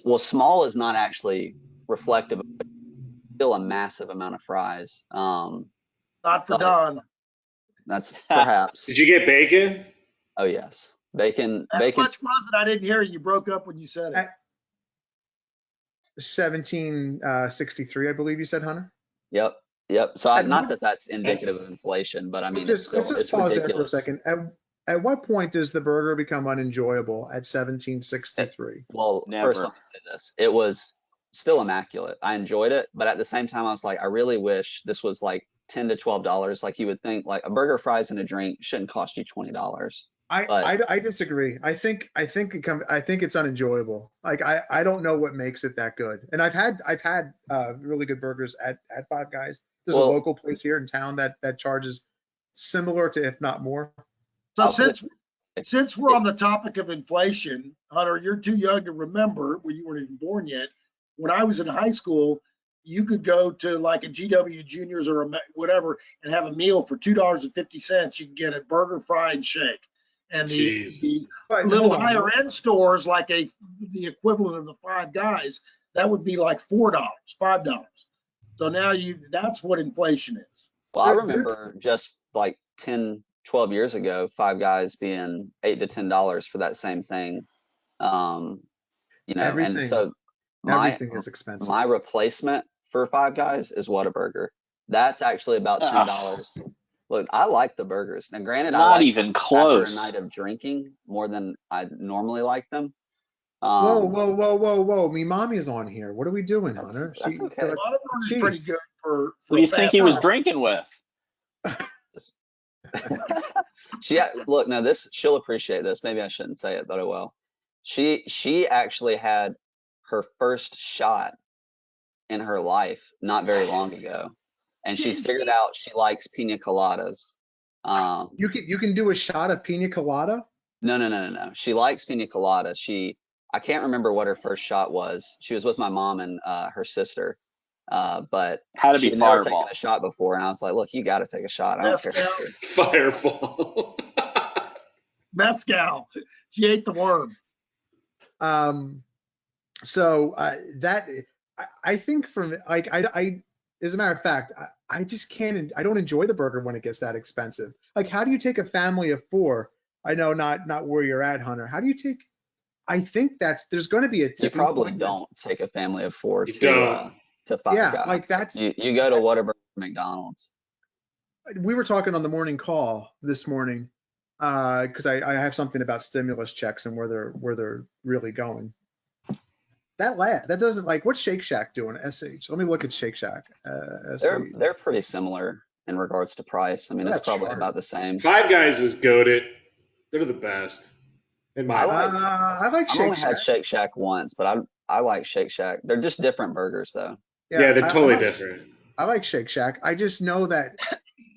Well, small is not actually reflective of still a massive amount of fries. Not for Don. That's perhaps. Did you get bacon? Oh yes, bacon. How Bacon. much was it? I didn't hear you. You broke up when you said it. 1763, I believe you said, Hunter. Yep. So not that that's indicative of inflation, but I mean, let's just pause there for a ridiculous. second. At what point does the burger become unenjoyable at 1763? Well, Never. first let me say this. It was still immaculate. I enjoyed it, but at the same time, I was like, I really wish this was like $10 to $12. Like you would think, like a burger, fries, and a drink shouldn't cost you $20. I disagree. I think it's unenjoyable. Like I don't know what makes it that good. And I've had really good burgers at Five Guys. There's a local place here in town that charges similar to, if not more. So since we're on the topic of inflation, Hunter, you're too young to remember, when you weren't even born yet. When I was in high school, you could go to like a GW Juniors or whatever and have a meal for $2.50. You can get a burger, fry, and shake. And the little higher end stores, like the equivalent of the Five Guys, that would be like $4, $5. So now that's what inflation is. Well, I remember just like 10, 12 years ago, Five Guys being $8 to $10 for that same thing. Everything, and so everything is expensive. My replacement for Five Guys is Whataburger. That's actually about $10. Look, I like the burgers. Now, granted, not I like even close. After a night of drinking more than I normally like them. Whoa! Me mommy's on here. What are we doing, Hunter? That's okay. Whataburger is pretty good for what do you think he was drinking with? Look, now she'll appreciate this. Maybe I shouldn't say it, but I will. She actually had her first shot in her life not very long ago. and she's figured out she likes pina coladas. You can do a shot of pina colada? No. She likes pina colada. I can't remember what her first shot was. She was with my mom and her sister, but Had to be she'd never Fireball. taken a shot before, and I was like, "Look, you got to take a shot. I don't care." Firefall. Mezcal. She ate the worm. So I think from like I as a matter of fact, I just can't. I don't enjoy the burger when it gets that expensive. Like, how do you take a family of 4? I know not where you're at, Hunter. How do you take? I think there's going to be a tipping You probably point. don't take a family of 4 You to don't. Five Yeah, Guys. like that's. You go to Whataburger, McDonald's. We were talking on the morning call this morning because I have something about stimulus checks and where they're really going. That doesn't, like, what's Shake Shack doing? SH. Let me look at Shake Shack. They're pretty similar in regards to price. I mean, it's probably about the same. Five Guys is goated. They're the best. In my opinion. I like I've Shake only Shack. had Shake Shack once, but I like Shake Shack. They're just different burgers, though. Yeah, they're totally I different. I like Shake Shack. I just know that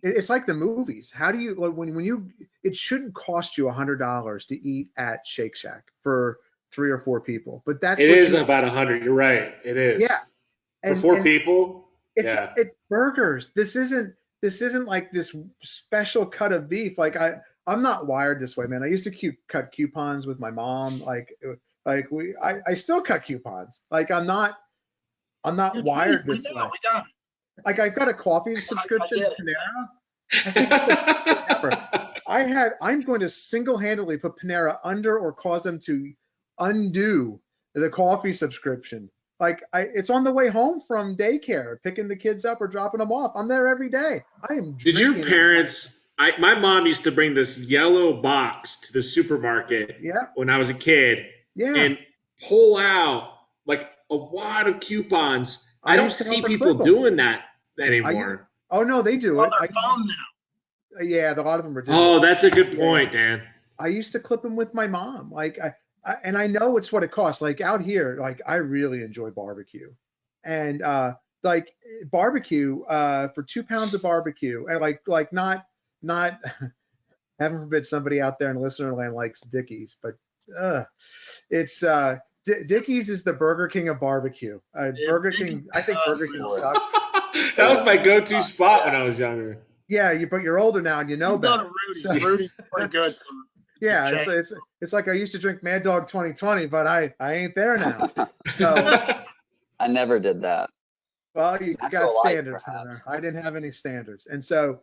it's like the movies. How do you when you it shouldn't cost you $100 to eat at Shake Shack for 3 or 4 people, but that's It what is you, about 100. You're right. It is. Yeah. For 4 and people. it's burgers. This isn't like this special cut of beef. Like I'm not wired this way, man. I used to cut coupons with my mom. I still cut coupons. Like I'm not wired this way. We got it. Like I've got a coffee subscription to Panera. I think it's the best thing ever. I'm going to single-handedly put Panera under or cause them to undo the coffee subscription. Like it's on the way home from daycare, picking the kids up or dropping them off. I'm there every day. I am. Did your parents? My mom used to bring this yellow box to the supermarket when I was a kid, and pull out like a wad of coupons. I don't see people doing that anymore. Oh no, they do On it. their phone now. Yeah, a lot of them are doing Oh, that's a good point, Dan. I used to clip them with my mom. Like and I know it's what it costs. Like out here, like I really enjoy barbecue, and like barbecue for 2 pounds of barbecue, and like not heaven forbid somebody out there in listener land likes Dickies, but it's Dickies is the Burger King of barbecue. Burger King, I think Burger King sucks. That was my go-to spot when I was younger. Yeah, but you're older now and you know better. Rudy's pretty good. Yeah, it's like I used to drink Mad Dog 2020, but I ain't there now. So, I never did that. Well, you got standards, Hunter. I didn't have any standards, and so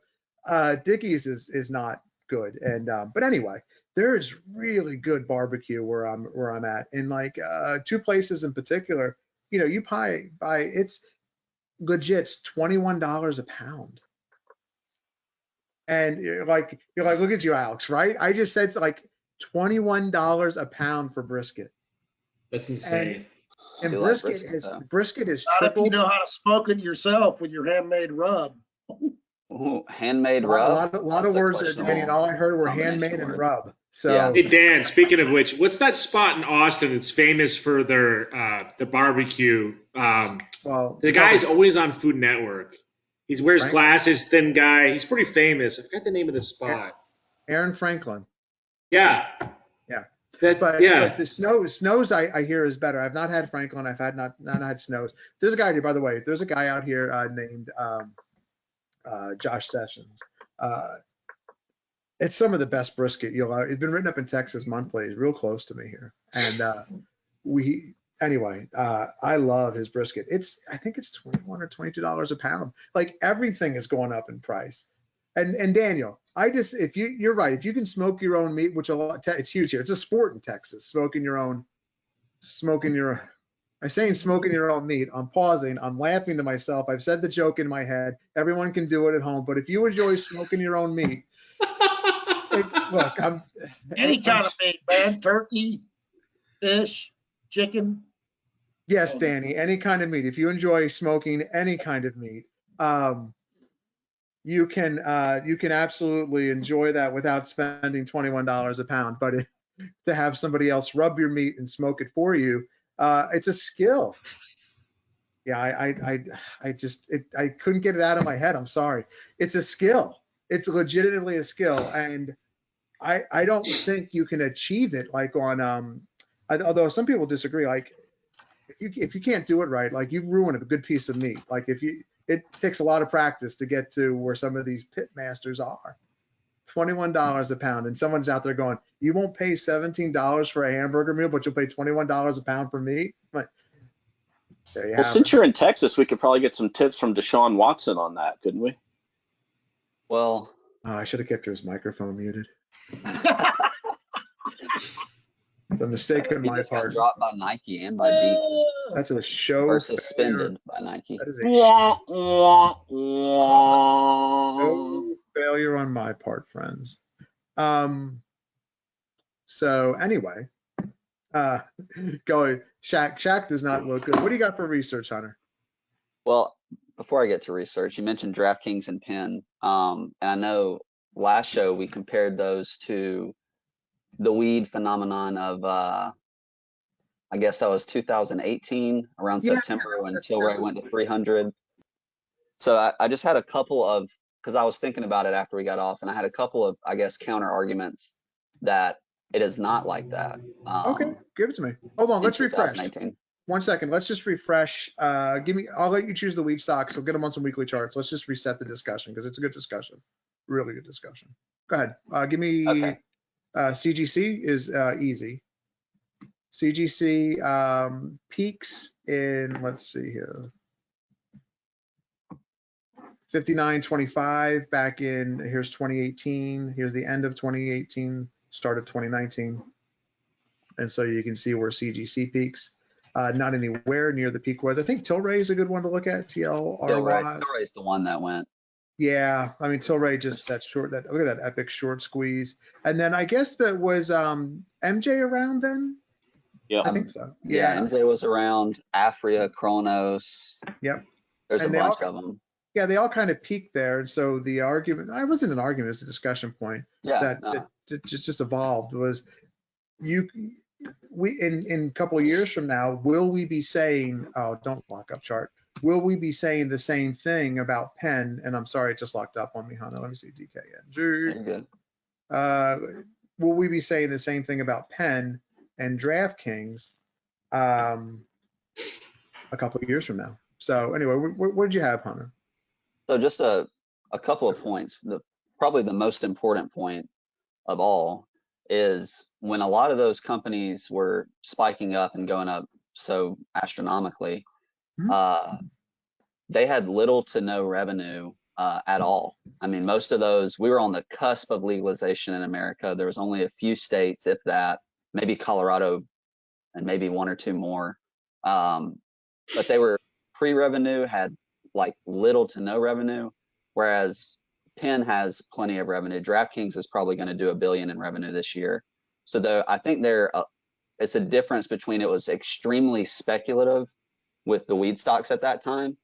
Dickies is not good. And but anyway, there is really good barbecue where I'm at, in like 2 places in particular. You know, you buy it's legit. It's $21 a pound. And you're like, look at you, Alex, right? I just said it's like $21 a pound for brisket. That's insane. And brisket is Not if you know how to smoke it yourself with your handmade rub. Ooh, handmade rub. A lot of words that Danny and all I heard were handmade and rub. So Hey Dan, speaking of which, what's that spot in Austin that's famous for their the barbecue? The guy's always on Food Network. He wears glasses, thin guy. He's pretty famous. I forgot the name of the spot. Aaron Franklin. Yeah. But the Snows I hear is better. I've not had Franklin. I've had not had Snows. There's a guy here, by the way. There's a guy out here named Josh Sessions. It's some of the best brisket. It's been written up in Texas Monthly. It's real close to me here, and I love his brisket. I think it's $21 or $22 a pound. Like everything is going up in price. And Daniel, you're right. If you can smoke your own meat, which it's huge here. It's a sport in Texas. Smoking your own meat. I'm pausing. I'm laughing to myself. I've said the joke in my head. Everyone can do it at home. But if you enjoy smoking your own meat, Any kind of meat, man. Turkey, fish, chicken. Yes, Danny, any kind of meat. If you enjoy smoking any kind of meat, you can absolutely enjoy that without spending $21 a pound. But to have somebody else rub your meat and smoke it for you, it's a skill. Yeah, I couldn't get it out of my head. I'm sorry. It's a skill. It's legitimately a skill, and I don't think you can achieve it like on although some people disagree. Like if you can't do it right, like you've ruined a good piece of meat. Like it takes a lot of practice to get to where some of these pit masters are. $21 a pound, and someone's out there going, you won't pay $17 for a hamburger meal, but you'll pay $21 a pound for meat. Like, there you Well, have since it. you're in Texas, we could probably get some tips from Deshaun Watson on that, couldn't we? Well, Oh, I should have kept his microphone muted. It's a mistake on he my just got part. dropped by Nike and by Beat. That's a show Or failure. suspended by Nike. That is a show failure on my part, friends. So anyway, go Shaq does not look good. What do you got for research, Hunter? Well, before I get to research, you mentioned DraftKings and Penn. And I know last show we compared those to the weed phenomenon of I guess that was 2018 around September when Tilray went to 300. So I just had a couple of, because I was thinking about it after we got off, and I had a couple of, I guess, counter arguments that it is not like that. Okay, give it to me. Hold on, let's refresh. 2018. 1 second, let's just refresh. I'll let you choose the weed stocks. We'll get them on some weekly charts. Let's just reset the discussion because it's a good discussion. Really good discussion. Go ahead. Give me CGC is easy. CGC peaks in, let's see here, 59.25 back in, here's 2018. Here's the end of 2018, start of 2019. And so you can see where CGC peaks. Not anywhere near the peak was. I think Tilray is a good one to look at. TLRY. Tilray is the one that went. Yeah, I mean Tilray just look at that epic short squeeze. And then I guess that was MJ around then. Yeah, I think so. Yeah, MJ was around. Afria, Kronos. Yep. There's a bunch of them. Yeah, they all kind of peaked there. And so the argument, I wasn't an argument, it was a discussion point that just evolved was we in a couple of years from now, will we be saying, oh, don't lock up chart. Will we be saying the same thing about Penn? And I'm sorry, it just locked up on me, Hannah. Let me see, DKN. You're good. Will we be saying the same thing about Penn and DraftKings a couple of years from now? So anyway, what did you have, Hunter? So just a couple of points. Probably the most important point of all is when a lot of those companies were spiking up and going up so astronomically, they had little to no revenue at all. I mean, most of those, we were on the cusp of legalization in America. There was only a few states, if that, maybe Colorado and maybe one or two more. But they were pre-revenue, had like little to no revenue, whereas Penn has plenty of revenue. DraftKings is probably going to do $1 billion in revenue this year. So I think it's a difference between it was extremely speculative with the weed stocks at that time,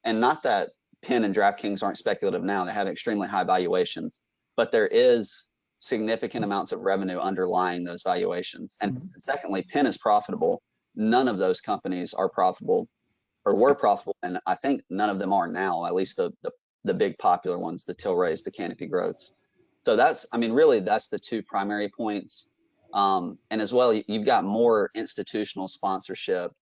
and not that Penn and DraftKings aren't speculative now. They have extremely high valuations, but there is significant amounts of revenue underlying those valuations. And secondly, Penn is profitable. None of those companies are profitable or were profitable, and I think none of them are now, at least the big popular ones, the Tilrays, the Canopy Growths. So that's the two primary points. And as well, you've got more institutional sponsorship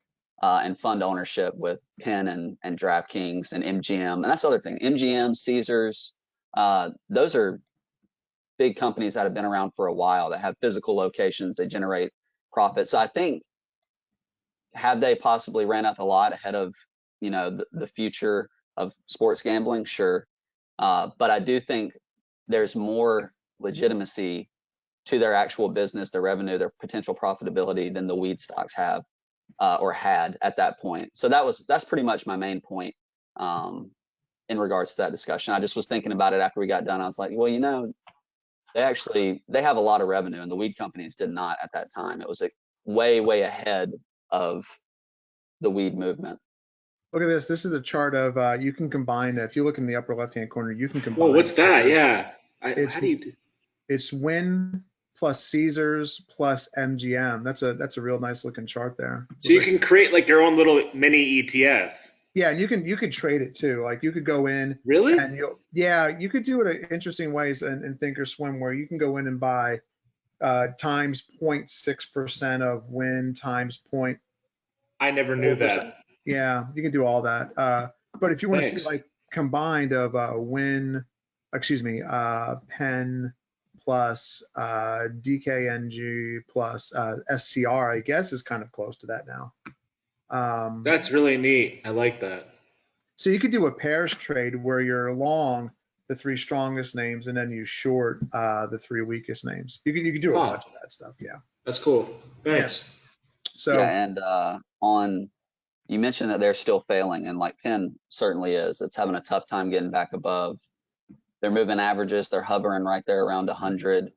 and fund ownership with Penn and DraftKings and MGM. And that's the other thing. MGM, Caesars, those are big companies that have been around for a while, that have physical locations, they generate profit. So I think, have they possibly ran up a lot ahead of, the future of sports gambling? Sure. But I do think there's more legitimacy to their actual business, their revenue, their potential profitability than the weed stocks have or had at that point. So that's pretty much my main point in regards to that discussion. I just was thinking about it after we got done. I was like, well, they have a lot of revenue, and the weed companies did not at that time. It was way, way ahead of the weed movement. Look at this. This is a chart of you can combine. If you look in the upper left-hand corner, you can combine. Well, what's that? Yeah. It's Wynn plus Caesars plus MGM. That's a real nice looking chart there. So you can create like your own little mini ETF. Yeah, and you can trade it too. Like you could go in. Really? And you could do it in interesting ways in Thinkorswim, where you can go in and buy times 0.6% of win times point. I never knew that. Yeah, you can do all that. But if you want to see like combined of pen plus DKNG plus SCR, I guess is kind of close to that now. That's really neat. I like that. So you could do a pairs trade where you're long the 3 strongest names and then you short the 3 weakest names. You can do a bunch of that stuff. Yeah. That's cool. Thanks. Yeah. So yeah, and you mentioned that they're still failing, and like Penn certainly is. It's having a tough time getting back above. They're moving averages. They're hovering right there around 100.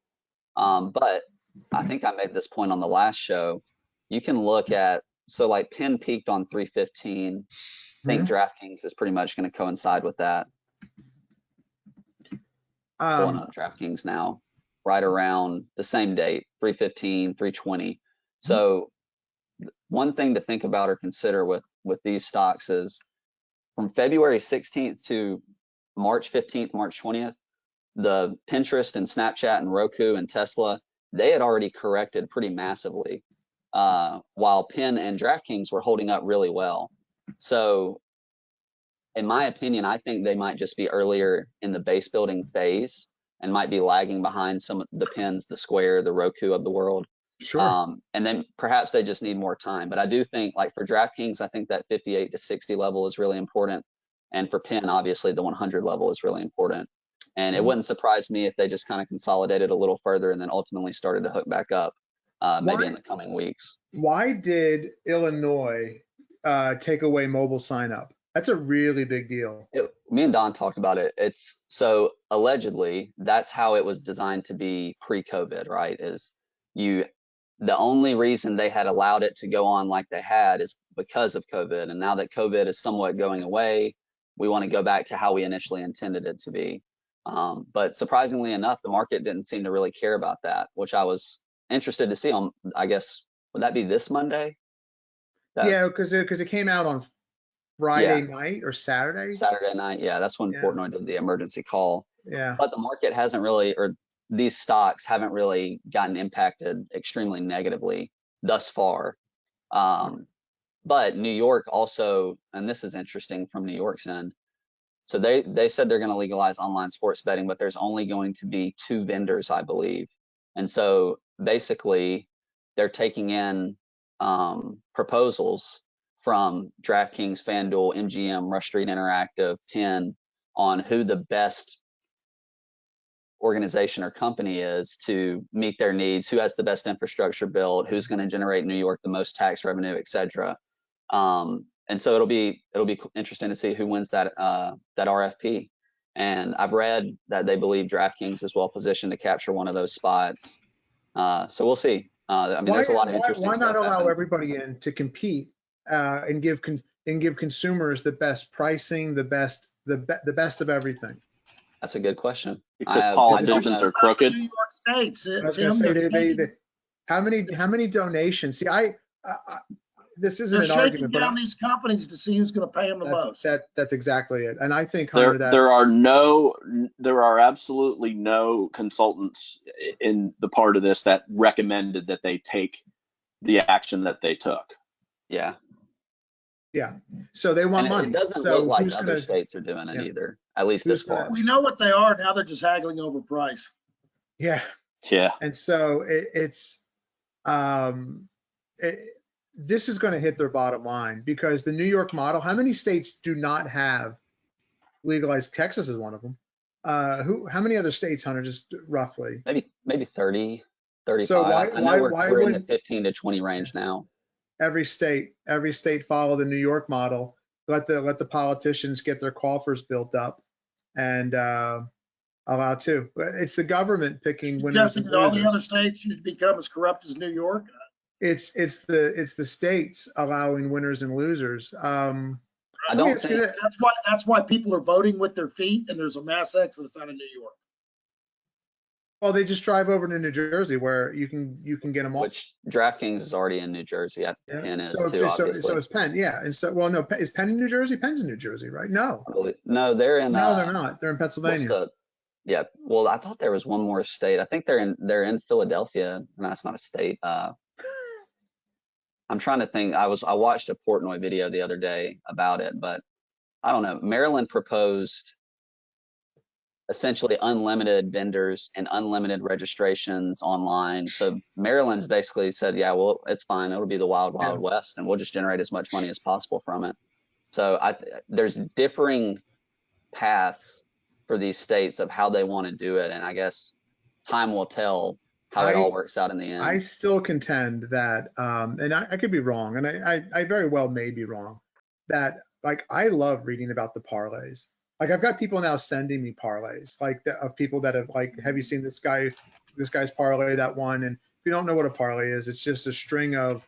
But I think I made this point on the last show. You can look at, so like Penn peaked on 315. I think DraftKings is pretty much going to coincide with that. Pulling up DraftKings now, right around the same date, 315, 320. So one thing to think about or consider with these stocks is from February 16th to March 15th, March 20th, the Pinterest and Snapchat and Roku and Tesla, they had already corrected pretty massively, while Penn and DraftKings were holding up really well. So in my opinion, I think they might just be earlier in the base building phase and might be lagging behind some of the Penns, the Square, the Roku of the world. Sure. And then perhaps they just need more time. But I do think, like for DraftKings, I think that 58 to 60 level is really important. And for Penn, obviously, the 100 level is really important. And it wouldn't surprise me if they just kind of consolidated a little further and then ultimately started to hook back up maybe in the coming weeks. Why did Illinois take away mobile sign up? That's a really big deal. Me and Don talked about it. It's so allegedly that's how it was designed to be pre-COVID, right? Is the only reason they had allowed it to go on like they had is because of COVID. And now that COVID is somewhat going away, we want to go back to how we initially intended it to be. But surprisingly enough, the market didn't seem to really care about that, which I was interested to see on, I guess, would that be this Monday? Yeah, because it came out on Friday night or Saturday? Saturday night, yeah. That's when Portnoy did the emergency call. Yeah. But the market hasn't really, or these stocks haven't really gotten impacted extremely negatively thus far. But New York also, and this is interesting from New York's end, so they said they're going to legalize online sports betting, but there's only going to be 2 vendors, I believe. And so basically they're taking in proposals from DraftKings, FanDuel, MGM, Rush Street Interactive, Penn on who the best organization or company is to meet their needs, who has the best infrastructure built, who's going to generate in New York the most tax revenue, et cetera. And so it'll be interesting to see who wins that RFP. And I've read that they believe DraftKings is well positioned to capture one of those spots. So we'll see. I mean, there's a lot of interesting stuff. Why not allow happening. everybody in to compete and give consumers the best pricing, the best of everything? That's a good question. Because politicians are crooked. New York States. I was going to say how many donations? See, this isn't an argument, but these companies to see who's going to pay them the most. That's exactly it. And I think there are absolutely no consultants in the part of this that recommended that they take the action that they took. Yeah. Yeah. So they want money. It doesn't look like other states are doing it either, at least this far. We know what they are. Now they're just haggling over price. Yeah. Yeah. And so this is going to hit their bottom line because the New York model, how many states do not have legalized? Texas is one of them. How many other states, Hunter, just roughly? Maybe 30, 35. So I know we're in the 15 to 20 range now. Every state follow the New York model. Let the politicians get their coffers built up and allow too. It's the government picking winners and losers. All the other states should become as corrupt as New York. It's the states allowing winners and losers. I don't think that's why people are voting with their feet, and there's a mass exodus out of New York. Well, they just drive over to New Jersey where you can get them all. Which DraftKings is already in New Jersey. Penn is too, obviously. So is Penn, yeah. And so, well, no, is Penn in New Jersey? Penn's in New Jersey, right? No. No, they're in. No, they're not. They're in Pennsylvania. Yeah. Well, I thought there was one more state. I think they're in Philadelphia. No, that's not a state. I'm trying to think. I watched a Portnoy video the other day about it, but I don't know. Maryland proposed essentially unlimited vendors and unlimited registrations online. So Maryland's basically said, yeah, well, it's fine. It'll be the wild, wild west, and we'll just generate as much money as possible from it. So there's differing paths for these states of how they want to do it, and I guess time will tell how it all works out in the end. I still contend that, and I could be wrong, and I very well may be wrong, that like I love reading about the parlays. Like I've got people now sending me parlays, like of people that have like, have you seen this guy's parlay that won? And if you don't know what a parlay is, it's just a string of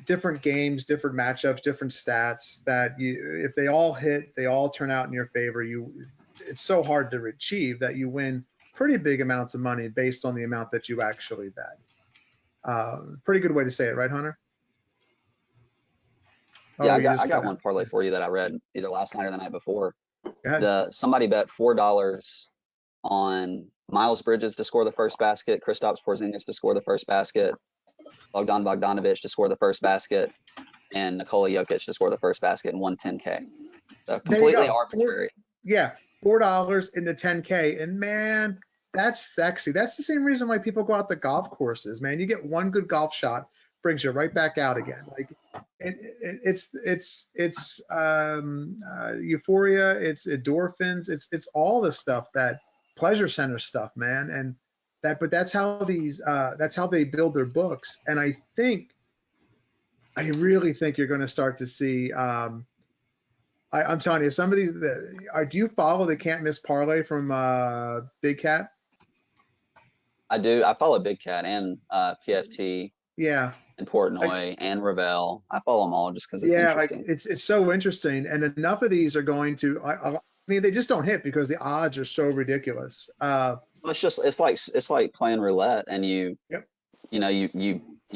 different games, different matchups, different stats that if they all hit, they all turn out in your favor. It's so hard to achieve that you win pretty big amounts of money based on the amount that you actually bet. Pretty good way to say it, right, Hunter? Yeah, I got one parlay for you that I read either last night or the night before. Somebody bet $4 on Miles Bridges to score the first basket, Kristaps Porzingis to score the first basket, Bogdan Bogdanovic to score the first basket, and Nikola Jokic to score the first basket, and won $10K. So completely arbitrary. $4 in the $10K, and man, that's sexy. That's the same reason why people go out to golf courses, man. You get one good golf shot, brings you right back out again. Like it's euphoria, it's endorphins, it's all the stuff, that pleasure center stuff, man. And but that's how they build their books. And I really think you're going to start to see. I'm telling you, some of these. Do you follow the can't miss parlay from Big Cat? I do. I follow Big Cat and PFT. Yeah. And Portnoy and Ravel. I follow them all just because it's interesting. Like it's so interesting, and enough of these are going to. I mean, they just don't hit because the odds are so ridiculous. It's like playing roulette, and you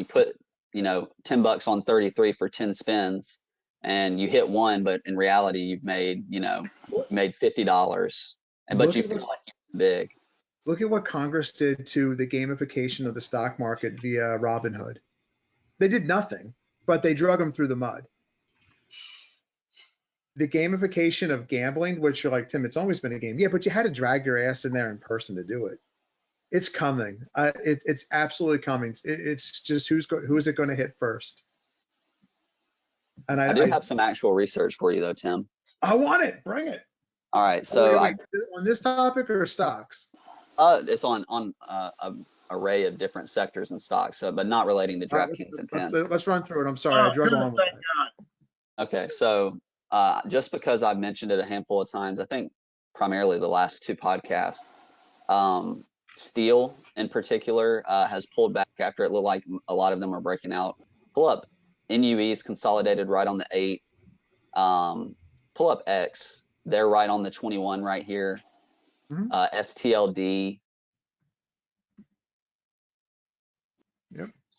put $10 on 33 for 10 spins, and you hit one, but in reality you've made $50, but you feel like you're big. Look at what Congress did to the gamification of the stock market via Robinhood. They did nothing, but they drug them through the mud. The gamification of gambling, which you're like, Tim, it's always been a game. Yeah, but you had to drag your ass in there in person to do it. It's coming. It's absolutely coming. It's just who is it going to hit first? And I do have some actual research for you, though, Tim. I want it. Bring it. All right. So on this topic or stocks? It's on an array of different sectors and stocks, but not relating to DraftKings and Penn. Let's run through it. I'm sorry, I drug on with it. Okay, so just because I've mentioned it a handful of times, I think primarily the last two podcasts, steel in particular has pulled back after it looked like a lot of them are breaking out. Pull up NUE's consolidated right on the 8. Pull up X, they're right on the 21 right here. STLD,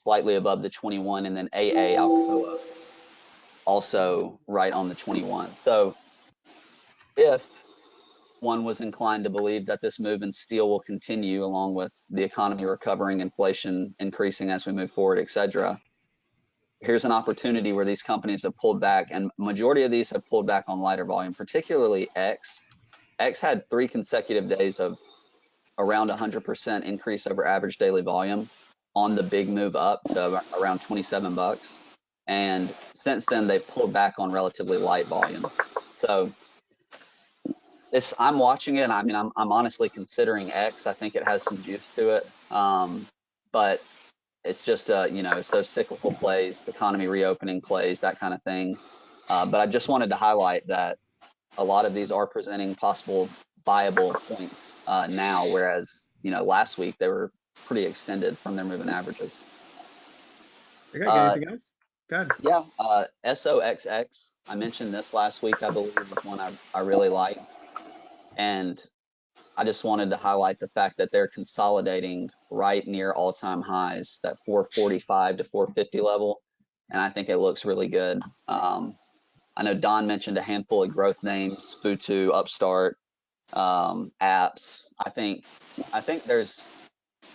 slightly above the 21, and then AA Alcoa also right on the 21. So if one was inclined to believe that this move in steel will continue, along with the economy recovering, inflation increasing as we move forward, etc., here's an opportunity where these companies have pulled back, and majority of these have pulled back on lighter volume, particularly X. X had 3 consecutive days of around 100% increase over average daily volume on the big move up to around $27. And since then, they've pulled back on relatively light volume. So I'm watching it. I mean, I'm honestly considering X. I think it has some juice to it. But it's just, it's those cyclical plays, the economy reopening plays, that kind of thing. But I just wanted to highlight that a lot of these are presenting possible viable points now, whereas last week they were pretty extended from their moving averages. Okay, anything else? Go ahead. Yeah, SOXX. I mentioned this last week. I believe was one I really like, and I just wanted to highlight the fact that they're consolidating right near all-time highs, that 445 to 450 level, and I think it looks really good. I know Don mentioned a handful of growth names, Futu, Upstart, apps. I think there's,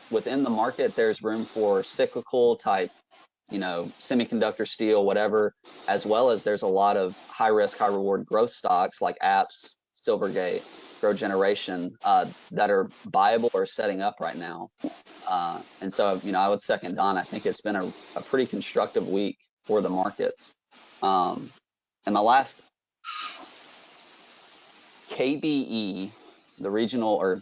within the market, there's room for cyclical type, semiconductor, steel, whatever, as well as there's a lot of high risk, high reward growth stocks like apps, Silvergate, GrowGeneration, that are buyable or setting up right now. And so, I would second Don. I think it's been a pretty constructive week for the markets. And my last, KBE, the regional, or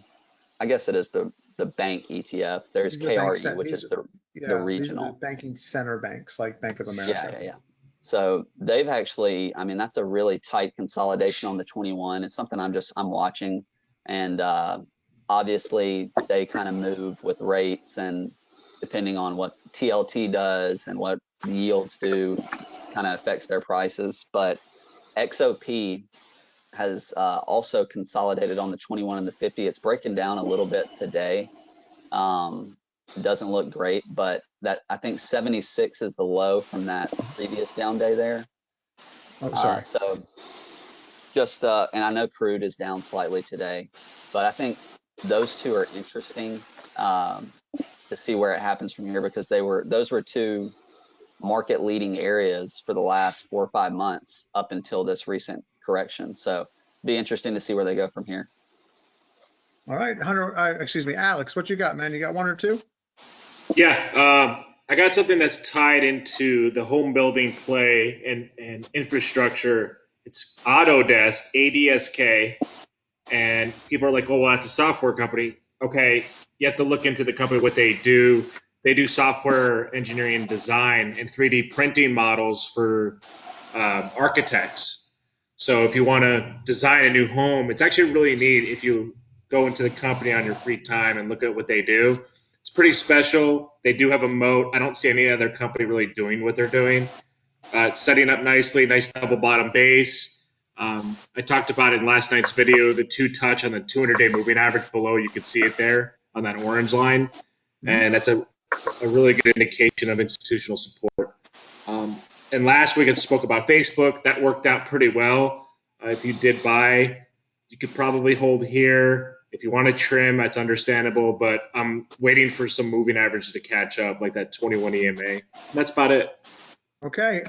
I guess it is the bank ETF. There's KRE, which is the regional. These are the banking center banks like Bank of America. Yeah. So they've actually, that's a really tight consolidation on the 21. It's something I'm watching, and obviously they kind of move with rates, and depending on what TLT does and what the yields do, kind of affects their prices. But XOP has also consolidated on the 21 and the 50. It's breaking down a little bit today. It doesn't look great, but I think 76 is the low from that previous down day there. Oh, sorry. So just, and I know crude is down slightly today, but I think those two are interesting to see where it happens from here, because those were two market leading areas for the last 4 or 5 months up until this recent correction. So be interesting to see where they go from here. All right, Hunter, Alex, what you got, man? You got one or two? Yeah, I got something that's tied into the home building play and infrastructure. It's Autodesk, ADSK, and people are like, oh, well, that's a software company. Okay, you have to look into the company, what they do. They do software engineering and design and 3D printing models for architects. So if you want to design a new home, it's actually really neat if you go into the company on your free time and look at what they do. It's pretty special. They do have a moat. I don't see any other company really doing what they're doing. It's setting up nicely, nice double bottom base. I talked about it in last night's video, the 2-touch on the 200-day moving average below. You can see it there on that orange line. And that's a really good indication of institutional support. And last week I spoke about Facebook. That worked out pretty well. If you did buy, you could probably hold here. If you want to trim, that's understandable, but I'm waiting for some moving averages to catch up, like that 21 EMA. That's about it. Okay,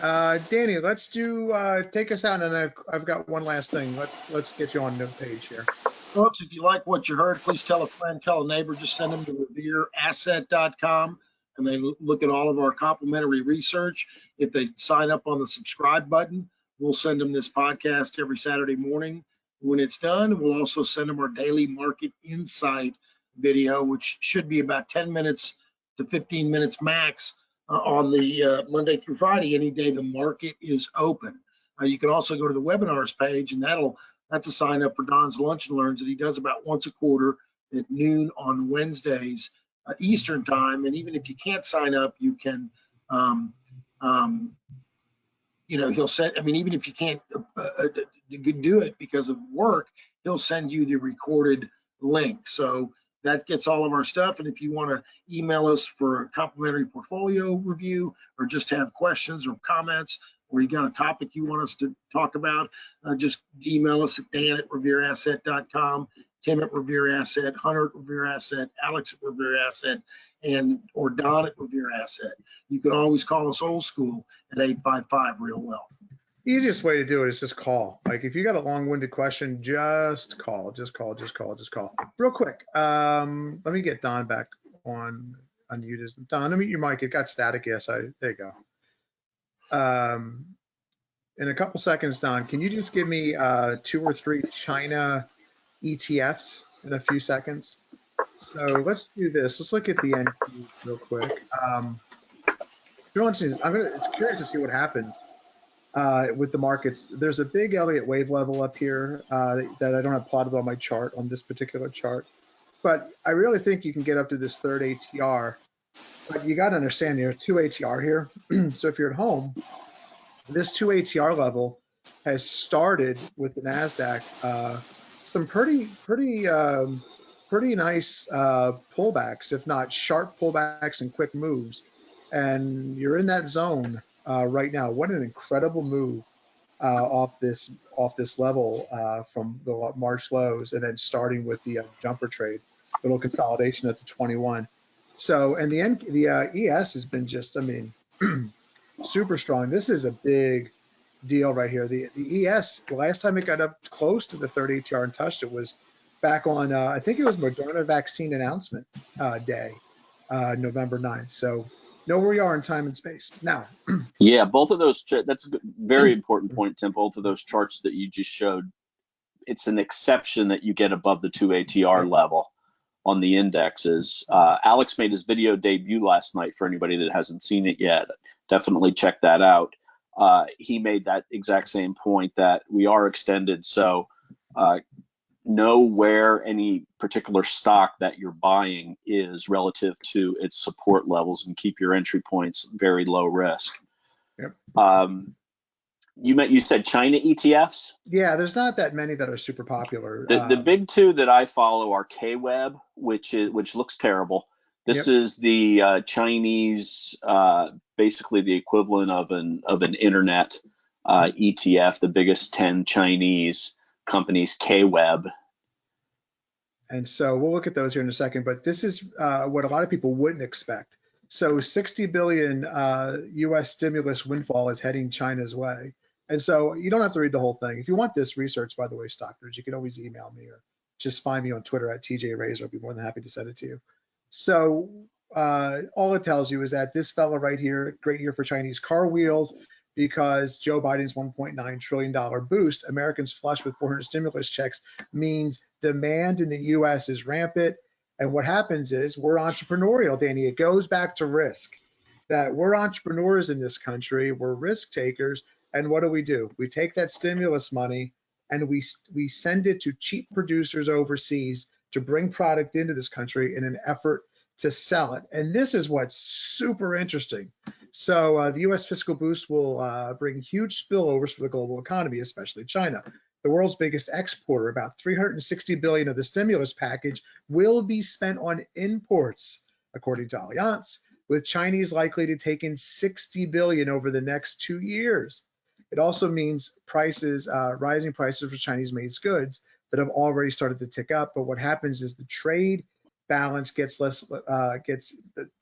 Danny, let's take us out, and I've got one last thing. Let's get you on the page here. Folks, if you like what you heard, please tell a friend, tell a neighbor, just send them to revereasset.com, and they look at all of our complimentary research. If they sign up on the subscribe button, we'll send them this podcast every Saturday morning. When it's done, we'll also send them our daily market insight video, which should be about 10 minutes to 15 minutes max on the Monday through Friday, any day the market is open. You can also go to the webinars page, and that's a sign up for Don's Lunch and Learns that he does about once a quarter at noon on Wednesdays Eastern time. And even if you can't sign up, you can, he'll send, even if you can't do it because of work, he'll send you the recorded link. So that gets all of our stuff. And if you want to email us for a complimentary portfolio review, or just have questions or comments, or you got a topic you want us to talk about, just email us at dan@revereasset.com, Tim at Revere Asset, Hunter at Revere Asset, Alex at Revere Asset, or Don at Revere Asset. You can always call us old school at 855 Real Wealth. Easiest way to do it is just call. Like if you got a long-winded question, just call. Real quick. Let me get Don back on unmuted. Don, let me mute your mic. It got static. Yes, there you go. In a couple seconds, Don, can you just give me 2 or 3 China ETFs in a few seconds? So let's do this. Let's look at the NQ real quick. It's curious to see what happens with the markets. There's a big Elliott wave level up here that I don't have plotted on my chart, on this particular chart. But I really think you can get up to this third ATR. But you got to understand, there are 2 ATR here. So if you're at home, this 2 ATR level has started with the NASDAQ some pretty pretty nice pullbacks, if not sharp pullbacks and quick moves. And you're in that zone right now. What an incredible move off this level from the March lows, and then starting with the jumper trade, little consolidation at the 21. So, and the ES has been just, I mean, super strong. This is a big deal right here. The ES, the last time it got up close to the 30 ATR and touched it was back on, I think it was Moderna vaccine announcement day, November 9th. So know where you are in time and space. Now. Yeah, both of those, that's a very important point, Tim. Both of those charts that you just showed, it's an exception that you get above the 2 ATR level on the indexes. Alex made his video debut last night. For anybody that hasn't seen it yet, definitely check that out. He made that exact same point that we are extended. So know where any particular stock that you're buying is relative to its support levels and keep your entry points very low risk. Yep. You said China ETFs? Yeah, there's not that many that are super popular. The big two that I follow are KWEB, which looks terrible. This is the Chinese, basically the equivalent of an internet ETF. The biggest 10 Chinese companies, KWEB. And so we'll look at those here in a second. But this is what a lot of people wouldn't expect. So 60 billion U.S. stimulus windfall is heading China's way. And so you don't have to read the whole thing. If you want this research, by the way, stockers, you can always email me or just find me on Twitter at TJ Razor. I'll be more than happy to send it to you. So all it tells you is that this fella right here, great year for Chinese car wheels, because Joe Biden's $1.9 trillion boost, Americans flush with 400 stimulus checks, means demand in the U.S. is rampant. And what happens is we're entrepreneurial, Danny. It goes back to risk, that we're entrepreneurs in this country. We're risk takers. And what do? We take that stimulus money and we send it to cheap producers overseas to bring product into this country in an effort to sell it. And this is what's super interesting. So the U.S. fiscal boost will bring huge spillovers for the global economy, especially China. The world's biggest exporter, about 360 billion of the stimulus package will be spent on imports, according to Allianz, with Chinese likely to take in 60 billion over the next 2 years. It also means prices, rising prices for Chinese-made goods that have already started to tick up. But what happens is the trade balance gets less,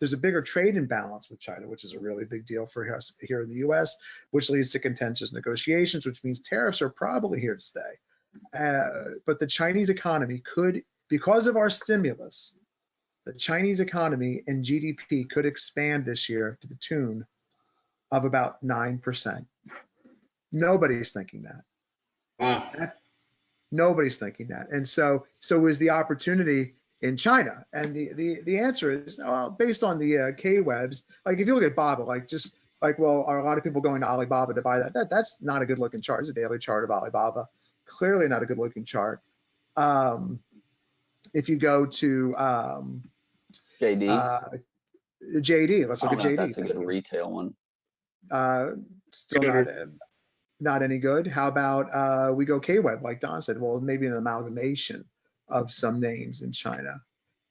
there's a bigger trade imbalance with China, which is a really big deal for us here in the US, which leads to contentious negotiations, which means tariffs are probably here to stay. But the Chinese economy could, because of our stimulus, the Chinese economy and GDP could expand this year to the tune of about 9%. Nobody's thinking that. Wow. Nobody's thinking that. And so is the opportunity in China. And the answer is, well, based on the KWEBs, like if you look at BABA, well, are a lot of people going to Alibaba to buy that? That's not a good looking chart. It's a daily chart of Alibaba. Clearly not a good looking chart. If you go to JD, let's look at JD. That's a good retail one. Still not any good. How about we go KWEB, like Don said? Well, maybe an amalgamation of some names in China.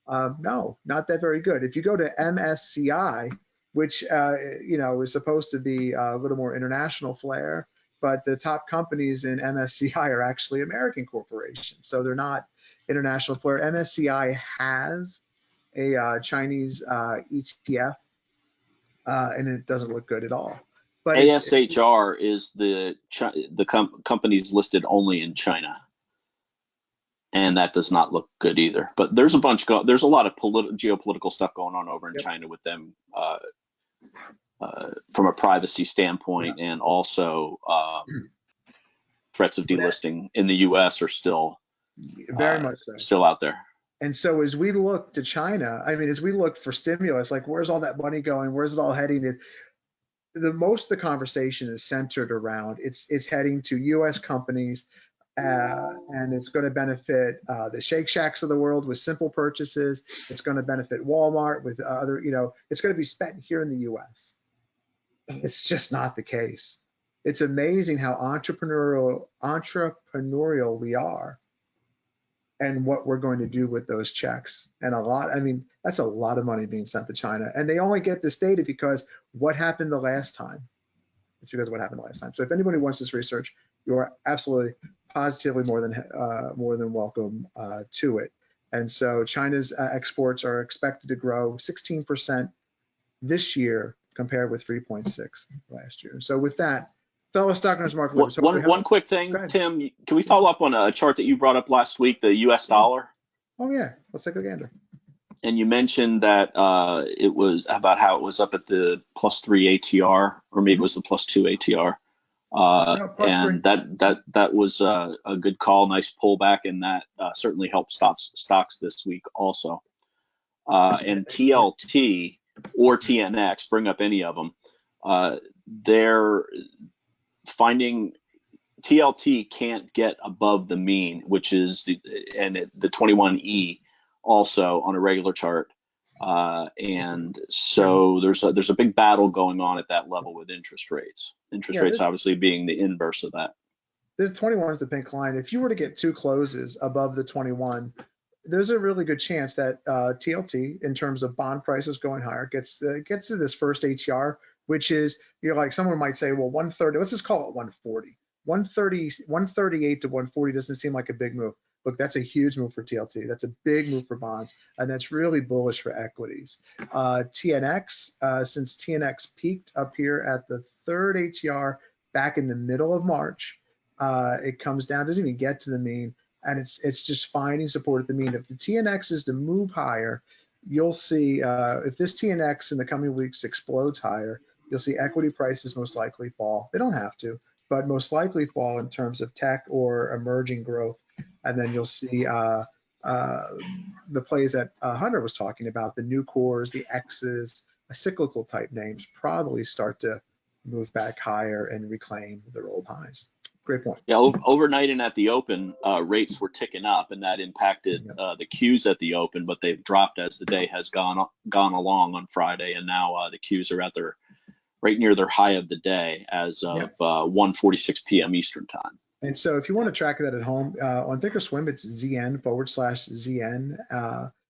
No, not that very good. If you go to MSCI, which is supposed to be a little more international flair, but the top companies in MSCI are actually American corporations, so they're not international flair. MSCI has a Chinese ETF, and it doesn't look good at all. But ASHR is the companies listed only in China, and that does not look good either. But there's a lot of geopolitical stuff going on over in China with them from a privacy standpoint, and also threats of delisting in the U.S. are still very much so. Still out there. And so as we look to China, as we look for stimulus, like where's all that money going? Where's it all heading? Most of the conversation is centered around it's heading to U.S. companies, and it's going to benefit the Shake Shacks of the world with simple purchases. It's going to benefit Walmart with other, it's going to be spent here in the U.S. It's just not the case. It's amazing how entrepreneurial we are, and what we're going to do with those checks. And I mean, that's a lot of money being sent to China. And they only get this data because what happened the last time. It's because of what happened the last time. So if anybody wants this research, you are absolutely positively more than welcome to it. And so China's exports are expected to grow 16% this year compared with 3.6 last year. So with that, fellow stock owners, Mark Lewis. One quick thing, Tim, can we follow up on a chart that you brought up last week, the U.S. dollar? Oh yeah, let's take a gander. And you mentioned that it was about how it was up at the +3 ATR, or maybe it was the +2 ATR. And that was a good call, nice pullback, and that certainly helped stocks this week also. And TLT or TNX, bring up any of them, they're finding TLT can't get above the mean, which is the 21E also on a regular chart. And so there's a big battle going on at that level with interest rates. Interest rates obviously being the inverse of that. This 21 is the pink line. If you were to get 2 closes above the 21, there's a really good chance that TLT, in terms of bond prices going higher, gets to this first ATR, which is, like someone might say, well, 130, let's just call it 140. 138 to 140 doesn't seem like a big move. Look, that's a huge move for TLT. That's a big move for bonds, and that's really bullish for equities. TNX, since TNX peaked up here at the 3rd ATR back in the middle of March, it comes down, doesn't even get to the mean, and it's just finding support at the mean. If the TNX is to move higher, you'll see if this TNX in the coming weeks explodes higher, you'll see equity prices most likely fall. They don't have to, but most likely fall in terms of tech or emerging growth. And then you'll see the plays that Hunter was talking about, the new cores, the X's, cyclical type names probably start to move back higher and reclaim their old highs. Great point. Yeah, overnight and at the open, rates were ticking up, and that impacted the Qs at the open, but they've dropped as the day has gone along on Friday, and now the Qs are at right near their high of the day as of 1:46 p.m. Eastern time. And so if you want to track that at home, on Thinkorswim, it's ZN/ZN.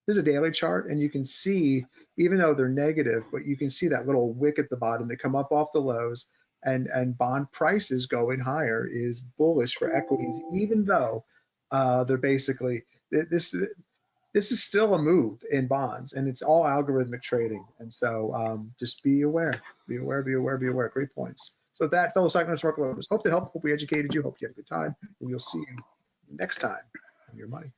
This is a daily chart, and you can see, even though they're negative, but you can see that little wick at the bottom. They come up off the lows, and bond prices going higher is bullish for equities, even though they're basically, this is still a move in bonds, and it's all algorithmic trading. And so just be aware. Great points. So with that, fellow stock owners, hope that helped. Hope we educated you. Hope you had a good time. And we'll see you next time on Your Money.